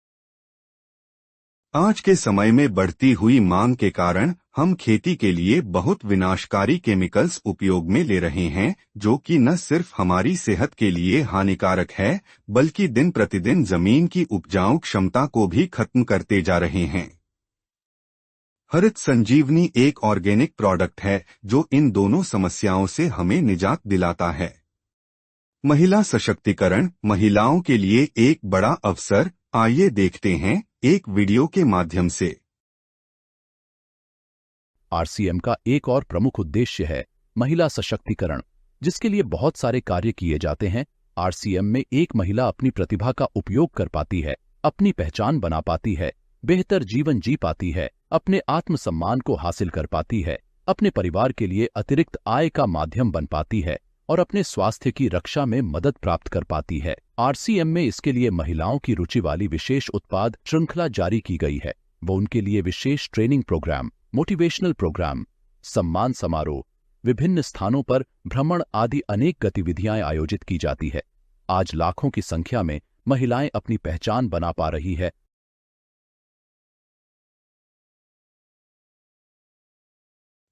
आज के समय में बढ़ती हुई मांग के कारण हम खेती के लिए बहुत विनाशकारी केमिकल्स उपयोग में ले रहे हैं, जो कि न सिर्फ हमारी सेहत के लिए हानिकारक है, बल्कि दिन प्रतिदिन जमीन की उपजाऊ क्षमता को भी खत्म करते जा रहे हैं। हरित संजीवनी एक ऑर्गेनिक प्रोडक्ट है जो इन दोनों समस्याओं से हमें निजात दिलाता है। महिला सशक्तिकरण महिलाओं के लिए एक बड़ा अवसर। आइए देखते हैं एक वीडियो के माध्यम से। आरसीएम का एक और प्रमुख उद्देश्य है महिला सशक्तिकरण, जिसके लिए बहुत सारे कार्य किए जाते हैं। आरसीएम में एक महिला अपनी प्रतिभा का उपयोग कर पाती है, अपनी पहचान बना पाती है, बेहतर जीवन जी पाती है, अपने आत्मसम्मान को हासिल कर पाती है, अपने परिवार के लिए अतिरिक्त आय का माध्यम बन पाती है और अपने स्वास्थ्य की रक्षा में मदद प्राप्त कर पाती है। आरसीएम में इसके लिए महिलाओं की रुचि वाली विशेष उत्पाद श्रृंखला जारी की गई है। वो उनके लिए विशेष ट्रेनिंग प्रोग्राम, मोटिवेशनल प्रोग्राम, सम्मान समारोह, विभिन्न स्थानों पर भ्रमण आदि अनेक गतिविधियां आयोजित की जाती है। आज लाखों की संख्या में महिलाएं अपनी पहचान बना पा रही है।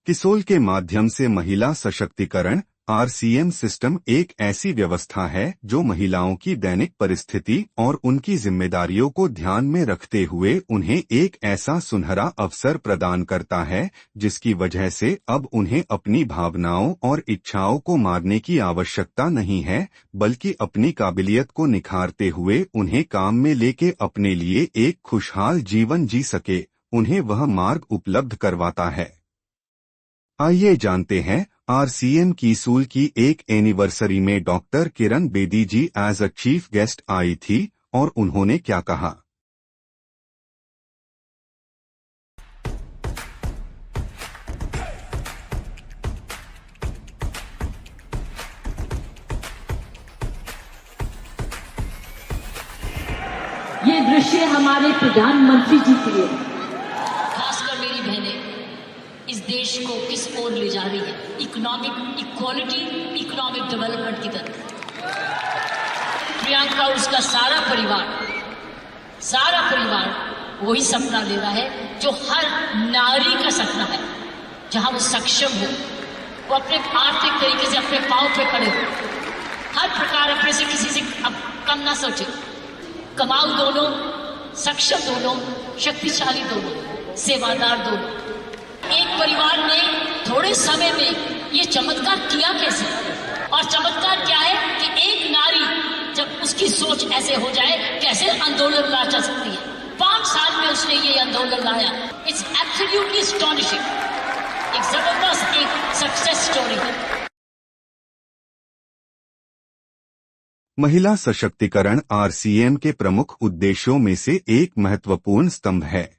किसोल के माध्यम से महिला सशक्तिकरण आरसीएम सिस्टम एक ऐसी व्यवस्था है जो महिलाओं की दैनिक परिस्थिति और उनकी जिम्मेदारियों को ध्यान में रखते हुए उन्हें एक ऐसा सुनहरा अवसर प्रदान करता है जिसकी वजह से अब उन्हें अपनी भावनाओं और इच्छाओं को मारने की आवश्यकता नहीं है, बल्कि अपनी काबिलियत को निखारते हुए उन्हें काम में लेके अपने लिए एक खुशहाल जीवन जी सके, उन्हें वह मार्ग उपलब्ध करवाता है। आइए जानते हैं आरसीएम कीसूल की एक एनिवर्सरी में doctor Kiran Bedi ji as a chief guest आई थी और उन्होंने क्या कहा। ये दृश्य हमारे प्रधानमंत्री जी के लिए, खासकर मेरी बहनें इस देश को किस ओर ले जा रही है, इकोनॉमिक इक्वालिटी, इकोनॉमिक डेवलपमेंट की तरफ। प्रियंका उसका सारा परिवार वही सपना ले रहा है जो हर नारी का सपना है, जहां वो सक्षम हो, वो अपने आर्थिक तरीके से अपने पांव पे खड़े हो, हर प्रकार अपने से किसी से अब कम ना सोचे, कमाऊ दोनों, सक्षम दोनों, शक्तिशाली दोनों, सेवादार दोनों। एक परिवार ने थोड़े समय में ये चमत्कार किया कैसे? और चमत्कार क्या है कि एक नारी जब उसकी सोच ऐसे हो जाए, कैसे आंदोलन ला जा सकती है। 5 साल में उसने ये आंदोलन लाया। It's absolutely astonishing. एक जबरदस्त एक सक्सेस स्टोरी है। महिला सशक्तिकरण आरसीएम के प्रमुख उद्देश्यों में से एक महत्वपूर्ण स्तंभ है।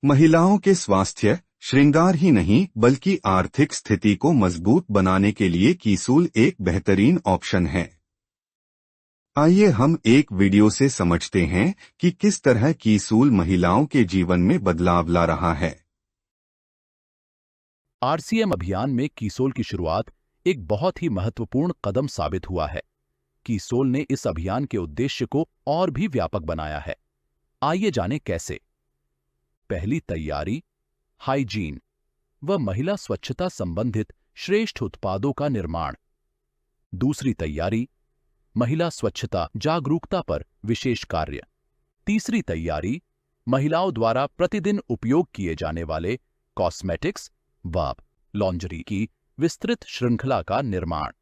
महिलाओं के स्वास्थ्य, श्रृंगार ही नहीं बल्कि आर्थिक स्थिति को मजबूत बनाने के लिए कीसूल एक बेहतरीन ऑप्शन है। आइए हम एक वीडियो से समझते हैं कि किस तरह कीसूल महिलाओं के जीवन में बदलाव ला रहा है। आरसीएम अभियान में कीसोल की शुरुआत एक बहुत ही महत्वपूर्ण कदम साबित हुआ है। कीसोल ने इस अभियान के उद्देश्य को और भी व्यापक बनाया है। आइए जानें कैसे। पहली तैयारी, हाइजीन व महिला स्वच्छता संबंधित श्रेष्ठ उत्पादों का निर्माण। दूसरी तैयारी, महिला स्वच्छता जागरूकता पर विशेष कार्य। तीसरी तैयारी, महिलाओं द्वारा प्रतिदिन उपयोग किए जाने वाले कॉस्मेटिक्स व लॉन्जरी की विस्तृत श्रृंखला का निर्माण।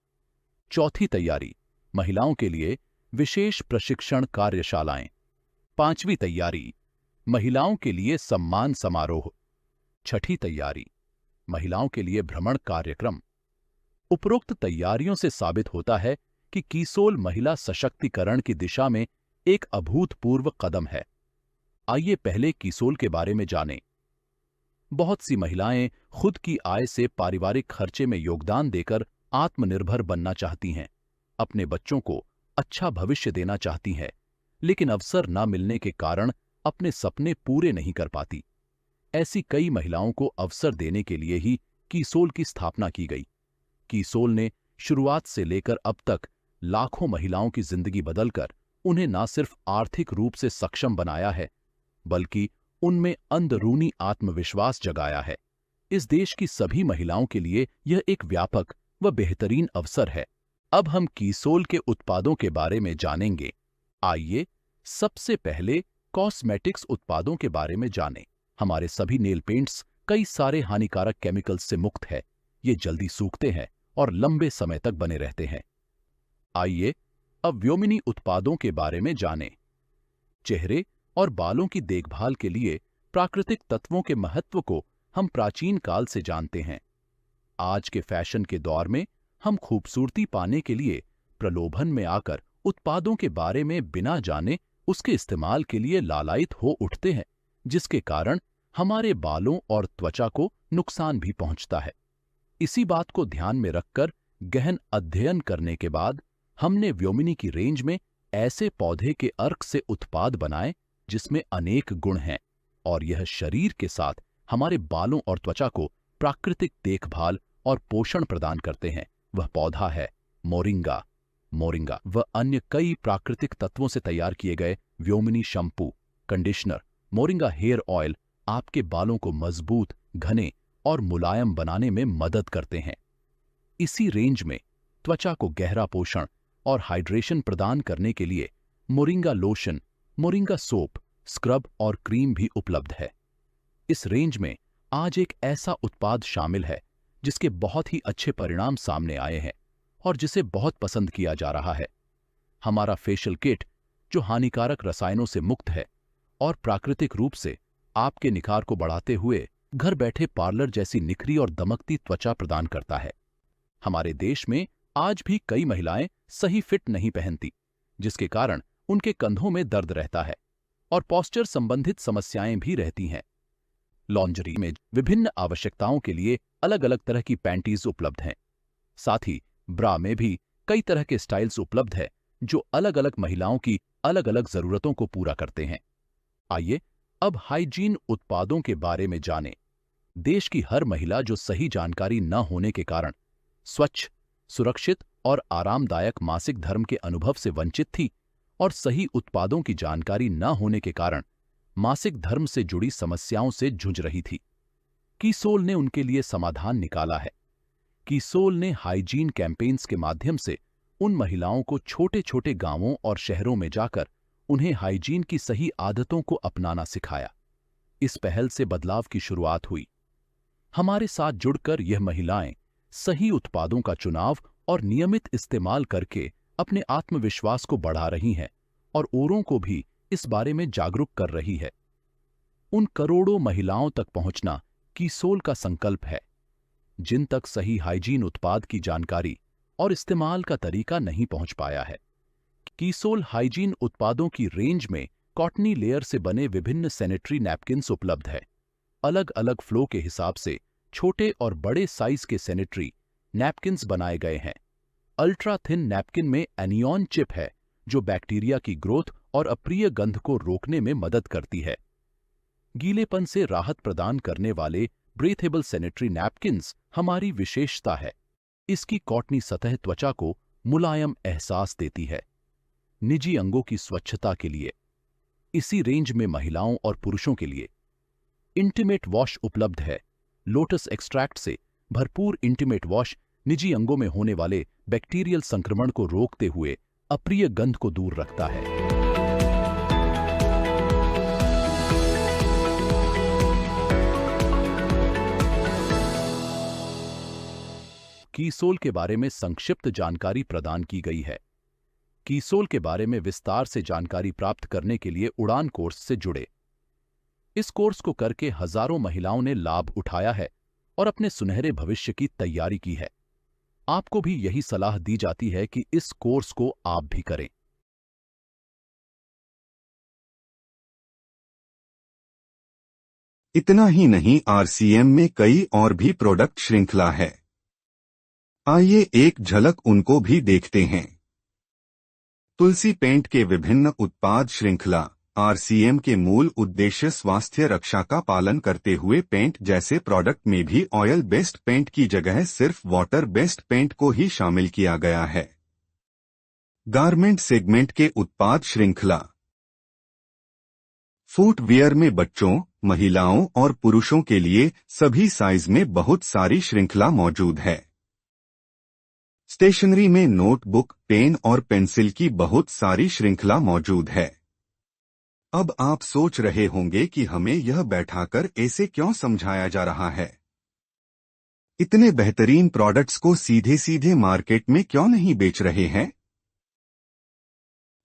चौथी तैयारी, महिलाओं के लिए विशेष प्रशिक्षण कार्यशालाएं। पांचवी तैयारी, महिलाओं के लिए सम्मान समारोह। छठी तैयारी, महिलाओं के लिए भ्रमण कार्यक्रम। उपरोक्त तैयारियों से साबित होता है कि कीसोल महिला सशक्तिकरण की दिशा में एक अभूतपूर्व कदम है। आइए पहले कीसोल के बारे में जानें। बहुत सी महिलाएं खुद की आय से पारिवारिक खर्चे में योगदान देकर आत्मनिर्भर बनना चाहती हैं, अपने बच्चों को अच्छा भविष्य देना चाहती हैं, लेकिन अवसर न मिलने के कारण अपने सपने पूरे नहीं कर पाती। ऐसी कई महिलाओं को अवसर देने के लिए ही कीसोल की स्थापना की गई। कीसोल ने शुरुआत से लेकर अब तक लाखों महिलाओं की जिंदगी बदलकर उन्हें न सिर्फ आर्थिक रूप से सक्षम बनाया है, बल्कि उनमें अंदरूनी आत्मविश्वास जगाया है। इस देश की सभी महिलाओं के लिए यह एक व्यापक व बेहतरीन अवसर है। अब हम कीसोल के उत्पादों के बारे में जानेंगे। आइए सबसे पहले कॉस्मेटिक्स उत्पादों के बारे में जानें। हमारे सभी नेल पेंट्स कई सारे हानिकारक केमिकल्स से मुक्त है। ये जल्दी सूखते हैं और लंबे समय तक बने रहते हैं। आइए अब व्योमिनी उत्पादों के बारे में जानें। चेहरे और बालों की देखभाल के लिए प्राकृतिक तत्वों के महत्व को हम प्राचीन काल से जानते हैं। आज के फैशन के दौर में हम खूबसूरती पाने के लिए प्रलोभन में आकर उत्पादों के बारे में बिना जाने उसके इस्तेमाल के लिए लालायित हो उठते हैं, जिसके कारण हमारे बालों और त्वचा को नुकसान भी पहुंचता है। इसी बात को ध्यान में रखकर गहन अध्ययन करने के बाद हमने व्योमिनी की रेंज में ऐसे पौधे के अर्क से उत्पाद बनाए जिसमें अनेक गुण हैं और यह शरीर के साथ हमारे बालों और त्वचा को प्राकृतिक देखभाल और पोषण प्रदान करते हैं। वह पौधा है मोरिंगा। मोरिंगा व अन्य कई प्राकृतिक तत्वों से तैयार किए गए Vyomini shampoo, conditioner, moringa hair oil आपके बालों को मजबूत, घने और मुलायम बनाने में मदद करते हैं। इसी रेंज में त्वचा को गहरा पोषण और हाइड्रेशन प्रदान करने के लिए moringa lotion, moringa soap, scrub और क्रीम भी उपलब्ध है। इस रेंज में आज एक ऐसा उत्पाद शामिल है जिसके बहुत ही अच्छे परिणाम सामने आए हैं और जिसे बहुत पसंद किया जा रहा है। हमारा फेशियल किट जो हानिकारक रसायनों से मुक्त है और प्राकृतिक रूप से आपके निखार को बढ़ाते हुए घर बैठे पार्लर जैसी निखरी और दमकती त्वचा प्रदान करता है। हमारे देश में आज भी कई महिलाएं सही फिट नहीं पहनती, जिसके कारण उनके कंधों में दर्द रहता है और पोस्चर संबंधित समस्याएं भी रहती हैं। लॉन्जरी में विभिन्न आवश्यकताओं के लिए अलग अलग तरह की पैंटीज उपलब्ध हैं। साथ ही ब्रा में भी कई तरह के स्टाइल्स उपलब्ध है जो अलग अलग महिलाओं की अलग अलग जरूरतों को पूरा करते हैं। आइए अब हाइजीन उत्पादों के बारे में जानें। देश की हर महिला जो सही जानकारी न होने के कारण स्वच्छ, सुरक्षित और आरामदायक मासिक धर्म के अनुभव से वंचित थी और सही उत्पादों की जानकारी न होने के कारण मासिक धर्म से जुड़ी समस्याओं से जूझ रही थी। कीसोल ने उनके लिए समाधान निकाला है। कीसोल ने हाइजीन कैंपेन्स के माध्यम से उन महिलाओं को छोटे छोटे गांवों और शहरों में जाकर उन्हें हाइजीन की सही आदतों को अपनाना सिखाया। इस पहल से बदलाव की शुरुआत हुई। हमारे साथ जुड़कर यह महिलाएं सही उत्पादों का चुनाव और नियमित इस्तेमाल करके अपने आत्मविश्वास को बढ़ा रही हैं और औरों को भी इस बारे में जागरूक कर रही है। उन करोड़ों महिलाओं तक पहुंचना कीसोल का संकल्प है, जिन तक सही हाइजीन उत्पाद की जानकारी और इस्तेमाल का तरीका नहीं पहुंच पाया है। कीसोल हाइजीन उत्पादों की रेंज में कॉटनी लेयर से बने विभिन्न सैनिटरी नैपकिन्स उपलब्ध है। अलग अलग फ्लो के हिसाब से छोटे और बड़े साइज के सैनिटरी नैपकिन्स बनाए गए हैं। अल्ट्रा थिन नैपकिन में एनियॉन चिप है जो बैक्टीरिया की ग्रोथ और अप्रिय गंध को रोकने में मदद करती है। गीलेपन से राहत प्रदान करने वाले ब्रीथेबल सैनिटरी नैपकिन्स हमारी विशेषता है। इसकी कॉटनी सतह त्वचा को मुलायम एहसास देती है। निजी अंगों की स्वच्छता के लिए इसी रेंज में महिलाओं और पुरुषों के लिए इंटीमेट वॉश उपलब्ध है। लोटस एक्सट्रैक्ट से भरपूर इंटीमेट वॉश निजी अंगों में होने वाले बैक्टीरियल संक्रमण को रोकते हुए अप्रिय गंध को दूर रखता है। कीसोल के बारे में संक्षिप्त जानकारी प्रदान की गई है। कीसोल के बारे में विस्तार से जानकारी प्राप्त करने के लिए उड़ान कोर्स से जुड़े। इस कोर्स को करके हजारों महिलाओं ने लाभ उठाया है और अपने सुनहरे भविष्य की तैयारी की है। आपको भी यही सलाह दी जाती है कि इस कोर्स को आप भी करें। इतना ही नहीं, आरसीएम में कई और भी प्रोडक्ट श्रृंखला है। आइए एक झलक उनको भी देखते हैं। तुलसी पेंट के विभिन्न उत्पाद श्रृंखला। आरसीएम के मूल उद्देश्य स्वास्थ्य रक्षा का पालन करते हुए पेंट जैसे प्रोडक्ट में भी ऑयल बेस्ड पेंट की जगह सिर्फ वाटर बेस्ड पेंट को ही शामिल किया गया है। गारमेंट सेगमेंट के उत्पाद श्रृंखला। फुटवियर में बच्चों, महिलाओं और पुरुषों के लिए सभी साइज में बहुत सारी श्रृंखला मौजूद है। स्टेशनरी में नोटबुक, पेन और पेंसिल की बहुत सारी श्रृंखला मौजूद है। अब आप सोच रहे होंगे कि हमें यह बैठाकर ऐसे क्यों समझाया जा रहा है। इतने बेहतरीन प्रोडक्ट्स को सीधे सीधे मार्केट में क्यों नहीं बेच रहे हैं?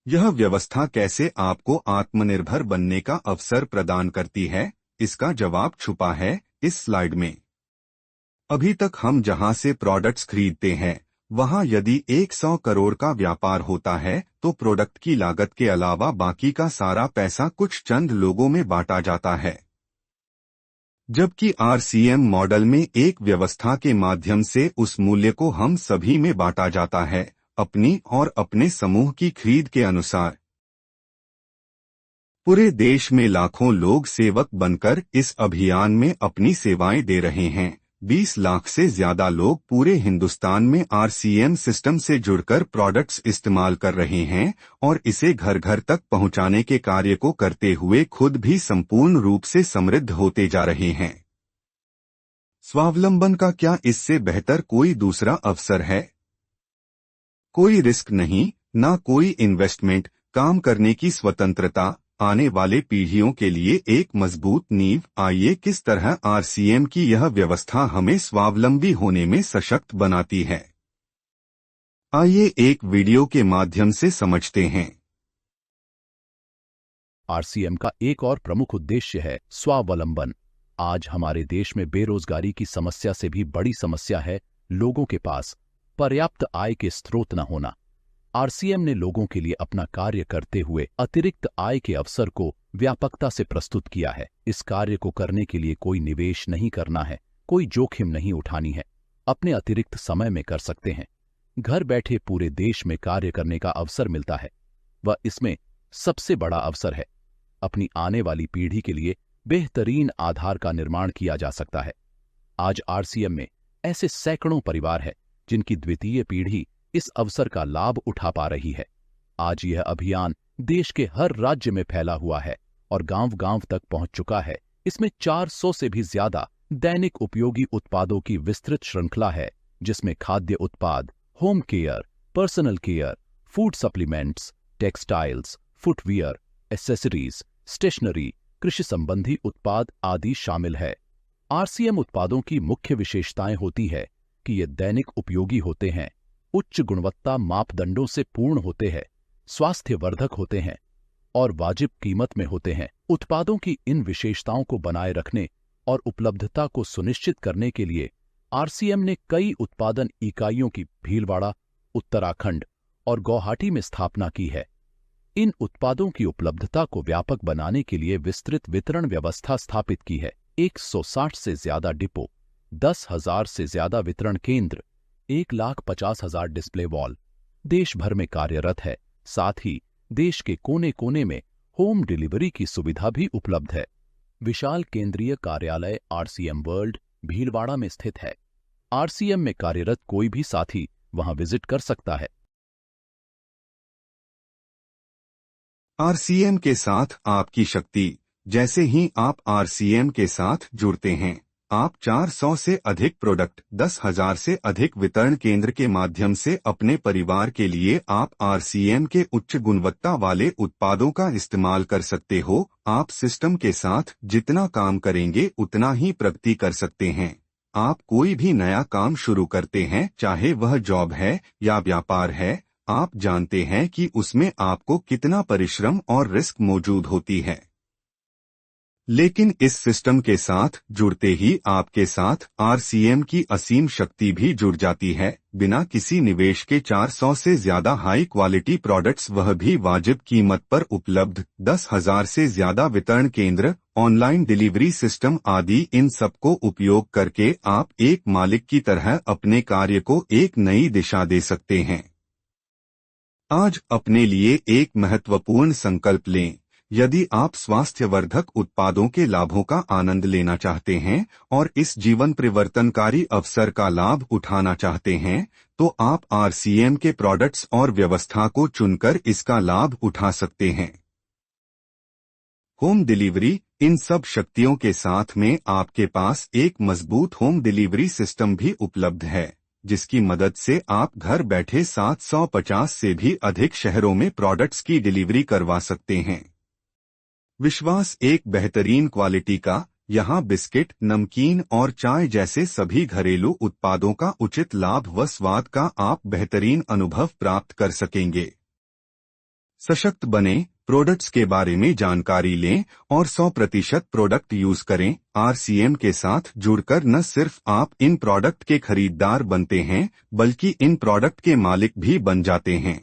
यह व्यवस्था कैसे आपको आत्मनिर्भर बनने का अवसर प्रदान करती है, इसका जवाब छुपा है इस स्लाइड में। अभी तक हम जहां से प्रोडक्ट्स खरीदते हैं वहां यदि 100 करोड़ का व्यापार होता है तो प्रोडक्ट की लागत के अलावा बाकी का सारा पैसा कुछ चंद लोगों में बांटा जाता है। जबकि RCM मॉडल में एक व्यवस्था के माध्यम से उस मूल्य को हम सभी में बांटा जाता है, अपनी और अपने समूह की खरीद के अनुसार। पूरे देश में लाखों लोग सेवक बनकर इस अभियान में अपनी सेवाएं दे रहे हैं। 20 लाख से ज्यादा लोग पूरे हिंदुस्तान में RCM सिस्टम से जुड़कर प्रोडक्ट्स इस्तेमाल कर रहे हैं और इसे घर घर तक पहुंचाने के कार्य को करते हुए खुद भी संपूर्ण रूप से समृद्ध होते जा रहे हैं। स्वावलंबन का क्या इससे बेहतर कोई दूसरा अवसर है? कोई रिस्क नहीं, ना कोई इन्वेस्टमेंट, काम करने की स्वतंत्रता, आने वाले पीढ़ियों के लिए एक मजबूत नींव। आइए किस तरह RCM की यह व्यवस्था हमें स्वावलंबी होने में सशक्त बनाती है, आइए एक वीडियो के माध्यम से समझते हैं। RCM का एक और प्रमुख उद्देश्य है स्वावलंबन। आज हमारे देश में बेरोजगारी की समस्या से भी बड़ी समस्या है लोगों के पास पर्याप्त आय के स्रोत न होना। RCM ने लोगों के लिए अपना कार्य करते हुए अतिरिक्त आय के अवसर को व्यापकता से प्रस्तुत किया है। इस कार्य को करने के लिए कोई निवेश नहीं करना है, कोई जोखिम नहीं उठानी है, अपने अतिरिक्त समय में कर सकते हैं। घर बैठे पूरे देश में कार्य करने का अवसर मिलता है। वह इसमें सबसे बड़ा अवसर है। अपनी आने वाली पीढ़ी के लिए बेहतरीन आधार का निर्माण किया जा सकता है। आज RCM में ऐसे सैकड़ों परिवार हैं जिनकी द्वितीय पीढ़ी इस अवसर का लाभ उठा पा रही है। आज यह अभियान देश के हर राज्य में फैला हुआ है और गांव-गांव तक पहुंच चुका है। इसमें 400 से भी ज्यादा दैनिक उपयोगी उत्पादों की विस्तृत श्रृंखला है, जिसमें खाद्य उत्पाद, home care, personal care, food supplements, textiles, footwear, accessories, stationery, कृषि संबंधी उत्पाद आदि शामिल है। RCM उत्पादों की मुख्य विशेषताएं होती है कि ये दैनिक उपयोगी होते हैं, उच्च गुणवत्ता मापदंडों से पूर्ण होते हैं, स्वास्थ्यवर्धक होते हैं और वाजिब कीमत में होते हैं। उत्पादों की इन विशेषताओं को बनाए रखने और उपलब्धता को सुनिश्चित करने के लिए RCM ने कई उत्पादन इकाइयों की भीलवाड़ा, उत्तराखंड और गुवाहाटी में स्थापना की है। इन उत्पादों की उपलब्धता को व्यापक बनाने के लिए विस्तृत वितरण व्यवस्था स्थापित की है। 160 से ज्यादा डिपो, 10,000 से ज्यादा वितरण केंद्र, 1,50,000 डिस्प्ले वॉल देश भर में कार्यरत है। साथ ही देश के कोने कोने में होम डिलीवरी की सुविधा भी उपलब्ध है। विशाल केंद्रीय कार्यालय RCM वर्ल्ड भीलवाड़ा में स्थित है। RCM में कार्यरत कोई भी साथी वहां विजिट कर सकता है। RCM के साथ आपकी शक्ति। जैसे ही आप RCM के साथ जुड़ते हैं, आप 400 से अधिक प्रोडक्ट, 10,000 से अधिक वितरण केंद्र के माध्यम से अपने परिवार के लिए आप RCM के उच्च गुणवत्ता वाले उत्पादों का इस्तेमाल कर सकते हो। आप सिस्टम के साथ जितना काम करेंगे उतना ही प्रगति कर सकते हैं। आप कोई भी नया काम शुरू करते हैं, चाहे वह जॉब है या व्यापार है, आप जानते हैं कि उसमें आपको कितना परिश्रम और रिस्क मौजूद होती है। लेकिन इस सिस्टम के साथ जुड़ते ही आपके साथ RCM की असीम शक्ति भी जुड़ जाती है। बिना किसी निवेश के 400 से ज्यादा हाई क्वालिटी प्रोडक्ट्स, वह भी वाजिब कीमत पर उपलब्ध, 10,000 से ज्यादा वितरण केंद्र, ऑनलाइन डिलीवरी सिस्टम आदि, इन सबको उपयोग करके आप एक मालिक की तरह अपने कार्य को एक नई दिशा दे सकते हैं। आज अपने लिए एक महत्वपूर्ण संकल्प लें। यदि आप स्वास्थ्यवर्धक उत्पादों के लाभों का आनंद लेना चाहते हैं और इस जीवन परिवर्तनकारी अवसर का लाभ उठाना चाहते हैं, तो आप RCM के प्रोडक्ट्स और व्यवस्था को चुनकर इसका लाभ उठा सकते हैं। Home delivery. इन सब शक्तियों के साथ में आपके पास एक मजबूत होम डिलीवरी सिस्टम भी उपलब्ध है, जिसकी मदद से आप घर बैठे 750 से भी अधिक शहरों में प्रोडक्ट्स की डिलीवरी करवा सकते हैं। विश्वास एक बेहतरीन क्वालिटी का। यहाँ बिस्किट, नमकीन और चाय जैसे सभी घरेलू उत्पादों का उचित लाभ व स्वाद का आप बेहतरीन अनुभव प्राप्त कर सकेंगे। सशक्त बने, प्रोडक्ट्स के बारे में जानकारी लें और 100% प्रोडक्ट यूज करें। RCM के साथ जुड़कर न सिर्फ आप इन प्रोडक्ट के खरीदार बनते हैं, बल्कि इन प्रोडक्ट के मालिक भी बन जाते हैं।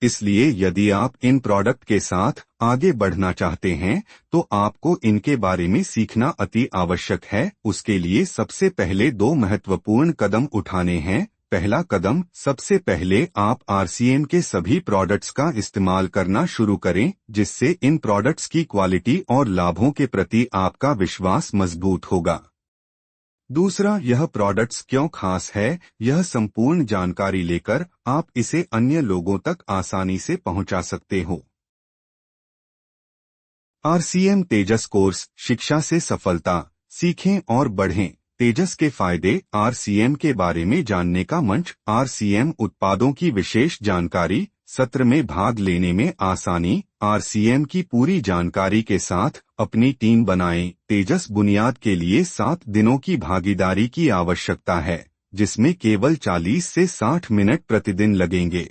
इसलिए यदि आप इन प्रोडक्ट के साथ आगे बढ़ना चाहते हैं, तो आपको इनके बारे में सीखना अति आवश्यक है। उसके लिए सबसे पहले 2 महत्वपूर्ण कदम उठाने हैं। पहला कदम, सबसे पहले आप RCM के सभी प्रोडक्ट्स का इस्तेमाल करना शुरू करें, जिससे इन प्रोडक्ट्स की क्वालिटी और लाभों के प्रति आपका विश्वास मजबूत होगा। दूसरा, यह प्रोडक्ट्स क्यों खास है, यह संपूर्ण जानकारी लेकर आप इसे अन्य लोगों तक आसानी से पहुंचा सकते हो। RCM तेजस कोर्स, शिक्षा से सफलता, सीखें और बढ़ें। तेजस के फायदे। RCM के बारे में जानने का मंच। RCM उत्पादों की विशेष जानकारी, सत्र में भाग लेने में आसानी। RCM की पूरी जानकारी के साथ अपनी टीम बनाएं। तेजस बुनियाद के लिए 7 दिनों की भागीदारी की आवश्यकता है, जिसमें केवल 40 से 60 मिनट प्रतिदिन लगेंगे।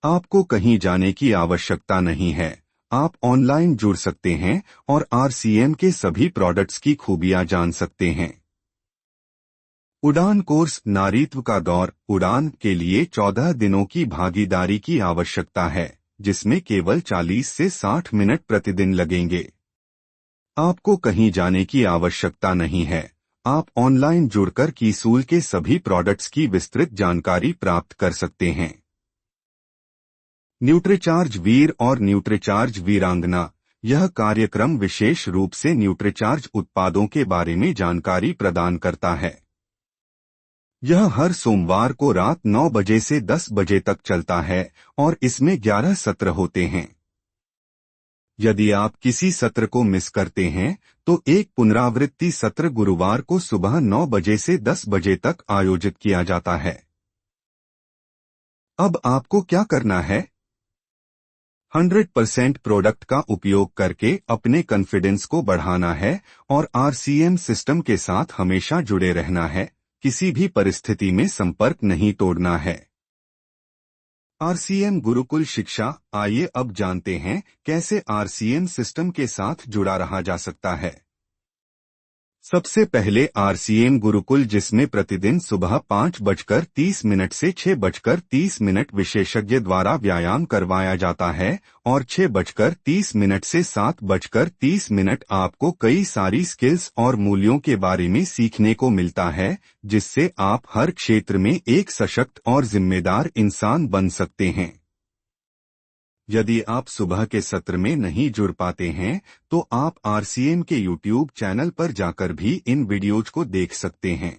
आपको कहीं जाने की आवश्यकता नहीं है। आप ऑनलाइन जुड़ सकते हैं और RCM के सभी प्रोडक्ट्स की खूबियां जान सकते हैं। उड़ान कोर्स, नारीत्व का दौर। उड़ान के लिए 14 दिनों की भागीदारी की आवश्यकता है, जिसमें केवल 40 से 60 मिनट प्रतिदिन लगेंगे। आपको कहीं जाने की आवश्यकता नहीं है। आप ऑनलाइन जुड़कर कीसूल के सभी प्रोडक्ट्स की विस्तृत जानकारी प्राप्त कर सकते हैं। न्यूट्रीचार्ज वीर और न्यूट्रीचार्ज वीरांगना। यह कार्यक्रम विशेष रूप से न्यूट्रीचार्ज उत्पादों के बारे में जानकारी प्रदान करता है। यह हर सोमवार को रात 9 बजे से 10 बजे तक चलता है और इसमें 11 सत्र होते हैं। यदि आप किसी सत्र को मिस करते हैं, तो एक पुनरावृत्ति सत्र गुरुवार को सुबह 9 बजे से 10 बजे तक आयोजित किया जाता है। अब आपको क्या करना है? 100% प्रोडक्ट का उपयोग करके अपने कॉन्फिडेंस को बढ़ाना है और RCM सिस्टम के साथ हमेशा जुड़े रहना है। किसी भी परिस्थिति में संपर्क नहीं तोड़ना है। RCM गुरुकुल शिक्षा। आइए अब जानते हैं कैसे RCM सिस्टम के साथ जुड़ा रहा जा सकता है। सबसे पहले RCM गुरुकुल, जिसमें प्रतिदिन सुबह 5:30 से 6:30 विशेषज्ञ द्वारा व्यायाम करवाया जाता है और 6:30 से 7:30 आपको कई सारी स्किल्स और मूल्यों के बारे में सीखने को मिलता है, जिससे आप हर क्षेत्र में एक सशक्त और जिम्मेदार इंसान बन सकते हैं। यदि आप सुबह के सत्र में नहीं जुड़ पाते हैं, तो आप RCM के YouTube चैनल पर जाकर भी इन वीडियोज को देख सकते हैं।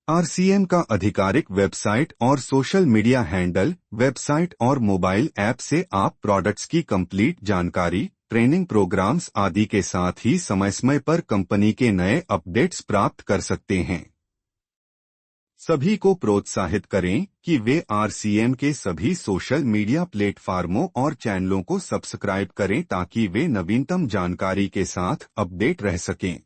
RCM का आधिकारिक वेबसाइट और सोशल मीडिया हैंडल, वेबसाइट और मोबाइल ऐप से आप प्रोडक्ट्स की कंप्लीट जानकारी, ट्रेनिंग प्रोग्राम्स आदि के साथ ही समय समय पर कंपनी के नए अपडेट्स प्राप्त कर सकते हैं। सभी को प्रोत्साहित करें कि वे RCM के सभी सोशल मीडिया प्लेटफार्मों और चैनलों को सब्सक्राइब करें ताकि वे नवीनतम जानकारी के साथ अपडेट रह सकें।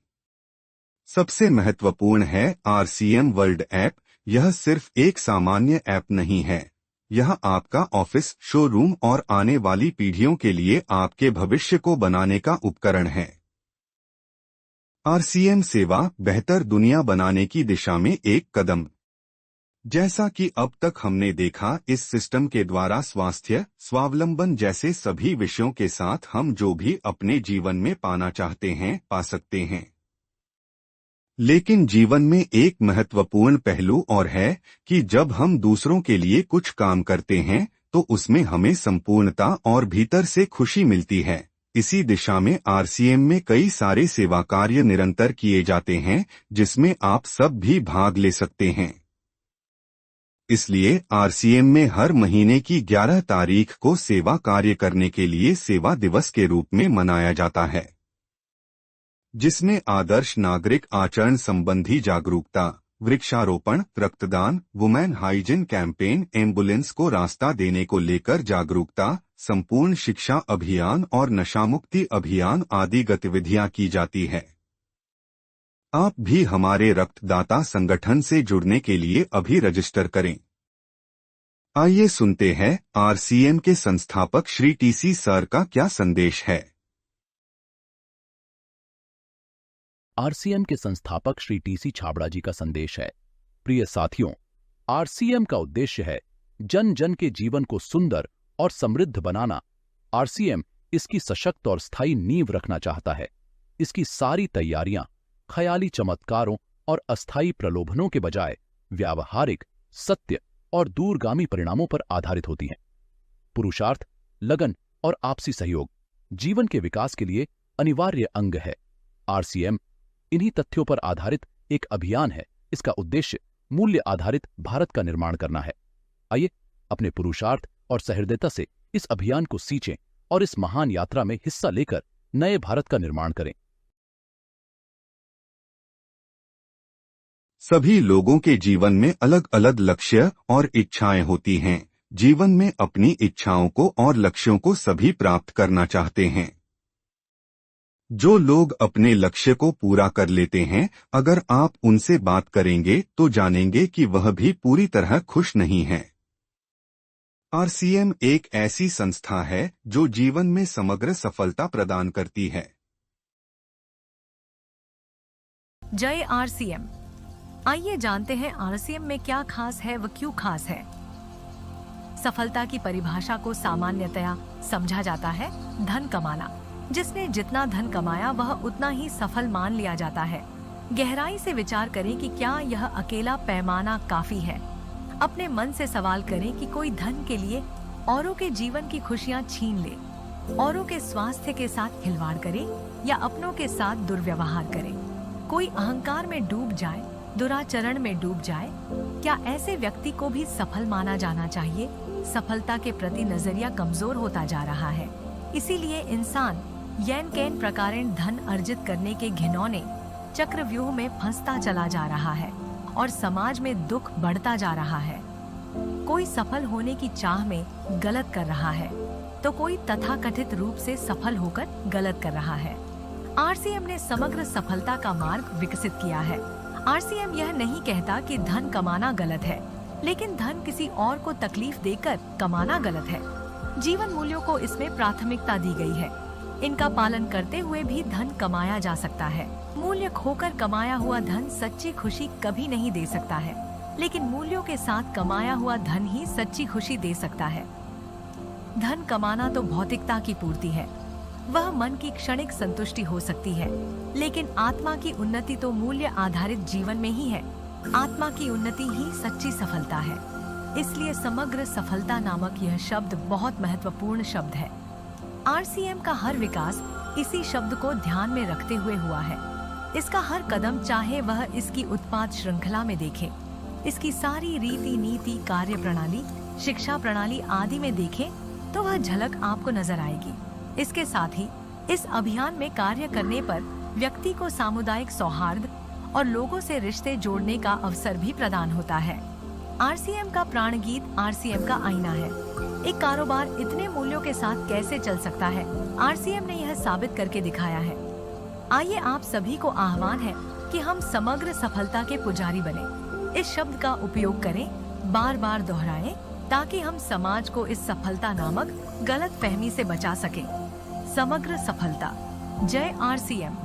सबसे महत्वपूर्ण है RCM वर्ल्ड ऐप। यह सिर्फ एक सामान्य ऐप नहीं है, यह आपका ऑफिस, शोरूम और आने वाली पीढ़ियों के लिए आपके भविष्य को बनाने का उपकरण है। RCM सेवा, बेहतर दुनिया बनाने की दिशा में एक कदम। जैसा कि अब तक हमने देखा, इस सिस्टम के द्वारा स्वास्थ्य, स्वावलंबन जैसे सभी विषयों के साथ हम जो भी अपने जीवन में पाना चाहते हैं, पा सकते हैं। लेकिन जीवन में एक महत्वपूर्ण पहलू और है कि जब हम दूसरों के लिए कुछ काम करते हैं, तो उसमें हमें संपूर्णता और भीतर से खुशी मिलती है। इसी दिशा में RCM में कई सारे सेवा कार्य निरंतर किए जाते हैं, जिसमें आप सब भी भाग ले सकते हैं। इसलिए आरसीएम में हर महीने की 11 तारीख को सेवा कार्य करने के लिए सेवा दिवस के रूप में मनाया जाता है, जिसमें आदर्श नागरिक आचरण संबंधी जागरूकता, वृक्षारोपण, रक्तदान, वुमेन हाइजीन कैंपेन, एम्बुलेंस को रास्ता देने को लेकर जागरूकता, संपूर्ण शिक्षा अभियान और नशामुक्ति अभियान आदि गतिविधियां की जाती है। आप भी हमारे रक्तदाता संगठन से जुड़ने के लिए अभी रजिस्टर करें। आइए सुनते हैं आरसीएम के संस्थापक श्री टीसी सर का क्या संदेश है। आरसीएम के संस्थापक श्री टीसी छाबड़ा जी का संदेश है। प्रिय साथियों, आरसीएम का उद्देश्य है जन जन के जीवन को सुंदर और समृद्ध बनाना। आरसीएम इसकी सशक्त और स्थायी नींव रखना चाहता है। इसकी सारी तैयारियां ख्याली चमत्कारों और अस्थायी प्रलोभनों के बजाय व्यावहारिक, सत्य और दूरगामी परिणामों पर आधारित होती हैं। पुरुषार्थ, लगन और आपसी सहयोग जीवन के विकास के लिए अनिवार्य अंग है। आरसीएम इन्हीं तथ्यों पर आधारित एक अभियान है। इसका उद्देश्य मूल्य आधारित भारत का निर्माण करना है। आइए अपने पुरुषार्थ और सहृदयता से इस अभियान को सींचें और इस महान यात्रा में हिस्सा लेकर नए भारत का निर्माण करें। सभी लोगों के जीवन में अलग अलग लक्ष्य और इच्छाएं होती हैं। जीवन में अपनी इच्छाओं को और लक्ष्यों को सभी प्राप्त करना चाहते हैं। जो लोग अपने लक्ष्य को पूरा कर लेते हैं, अगर आप उनसे बात करेंगे तो जानेंगे कि वह भी पूरी तरह खुश नहीं है। आरसीएम एक ऐसी संस्था है जो जीवन में समग्र सफलता प्रदान करती है। जय आरसीएम। आइए जानते हैं आरसीएम में क्या खास है व क्यों खास है। सफलता की परिभाषा को सामान्यतया समझा जाता है धन कमाना। जिसने जितना धन कमाया वह उतना ही सफल मान लिया जाता है। गहराई से विचार करें कि क्या यह अकेला पैमाना काफी है। अपने मन से सवाल करें कि कोई धन के लिए औरों के जीवन की खुशियां छीन ले, औरों के स्वास्थ्य के साथ खिलवाड़ करे या अपनों के साथ दुर्व्यवहार करे, कोई अहंकार में डूब जाए, दुराचरण में डूब जाए, क्या ऐसे व्यक्ति को भी सफल माना जाना चाहिए? सफलता के प्रति नजरिया कमजोर होता जा रहा है। इसीलिए इंसान यैन कैन प्रकारेण धन अर्जित करने के घिनौने चक्रव्यूह में फंसता चला जा रहा है और समाज में दुख बढ़ता जा रहा है। कोई सफल होने की चाह में गलत कर रहा है तो कोई तथाकथित रूप से सफल होकर गलत कर रहा है। आरसीएम ने समग्र सफलता का मार्ग विकसित किया है। आरसीएम यह नहीं कहता कि धन कमाना गलत है, लेकिन धन किसी और को तकलीफ देकर कमाना गलत है। जीवन मूल्यों को इसमें प्राथमिकता दी गई है। इनका पालन करते हुए भी धन कमाया जा सकता है। मूल्य खोकर कमाया हुआ धन सच्ची खुशी कभी नहीं दे सकता है, लेकिन मूल्यों के साथ कमाया हुआ धन ही सच्ची खुशी दे सकता है। धन कमाना तो भौतिकता की पूर्ति है, वह मन की क्षणिक संतुष्टि हो सकती है, लेकिन आत्मा की उन्नति तो मूल्य आधारित जीवन में ही है। आत्मा की उन्नति ही सच्ची सफलता है। इसलिए समग्र सफलता नामक यह शब्द बहुत महत्वपूर्ण शब्द है। आरसीएम का हर विकास इसी शब्द को ध्यान में रखते हुए हुआ है। इसका हर कदम, चाहे वह इसकी उत्पाद श्रृंखला में देखे, इसकी सारी रीति नीति, कार्य प्रणाली, शिक्षा प्रणाली आदि में देखे, तो वह झलक आपको नजर आएगी। इसके साथ ही इस अभियान में कार्य करने पर व्यक्ति को सामुदायिक सौहार्द और लोगों से रिश्ते जोड़ने का अवसर भी प्रदान होता है। आरसीएम का प्राण गीत आरसीएम का आईना है। एक कारोबार इतने मूल्यों के साथ कैसे चल सकता है, आरसीएम ने यह साबित करके दिखाया है। आइए आप सभी को आह्वान है कि हम समग्र सफलता के पुजारी बने। इस शब्द का उपयोग करें, बार बार दोहराएं, ताकि हम समाज को इस सफलता नामक गलत फहमी से बचा सकें। समग्र सफलता। जय आरसीएम।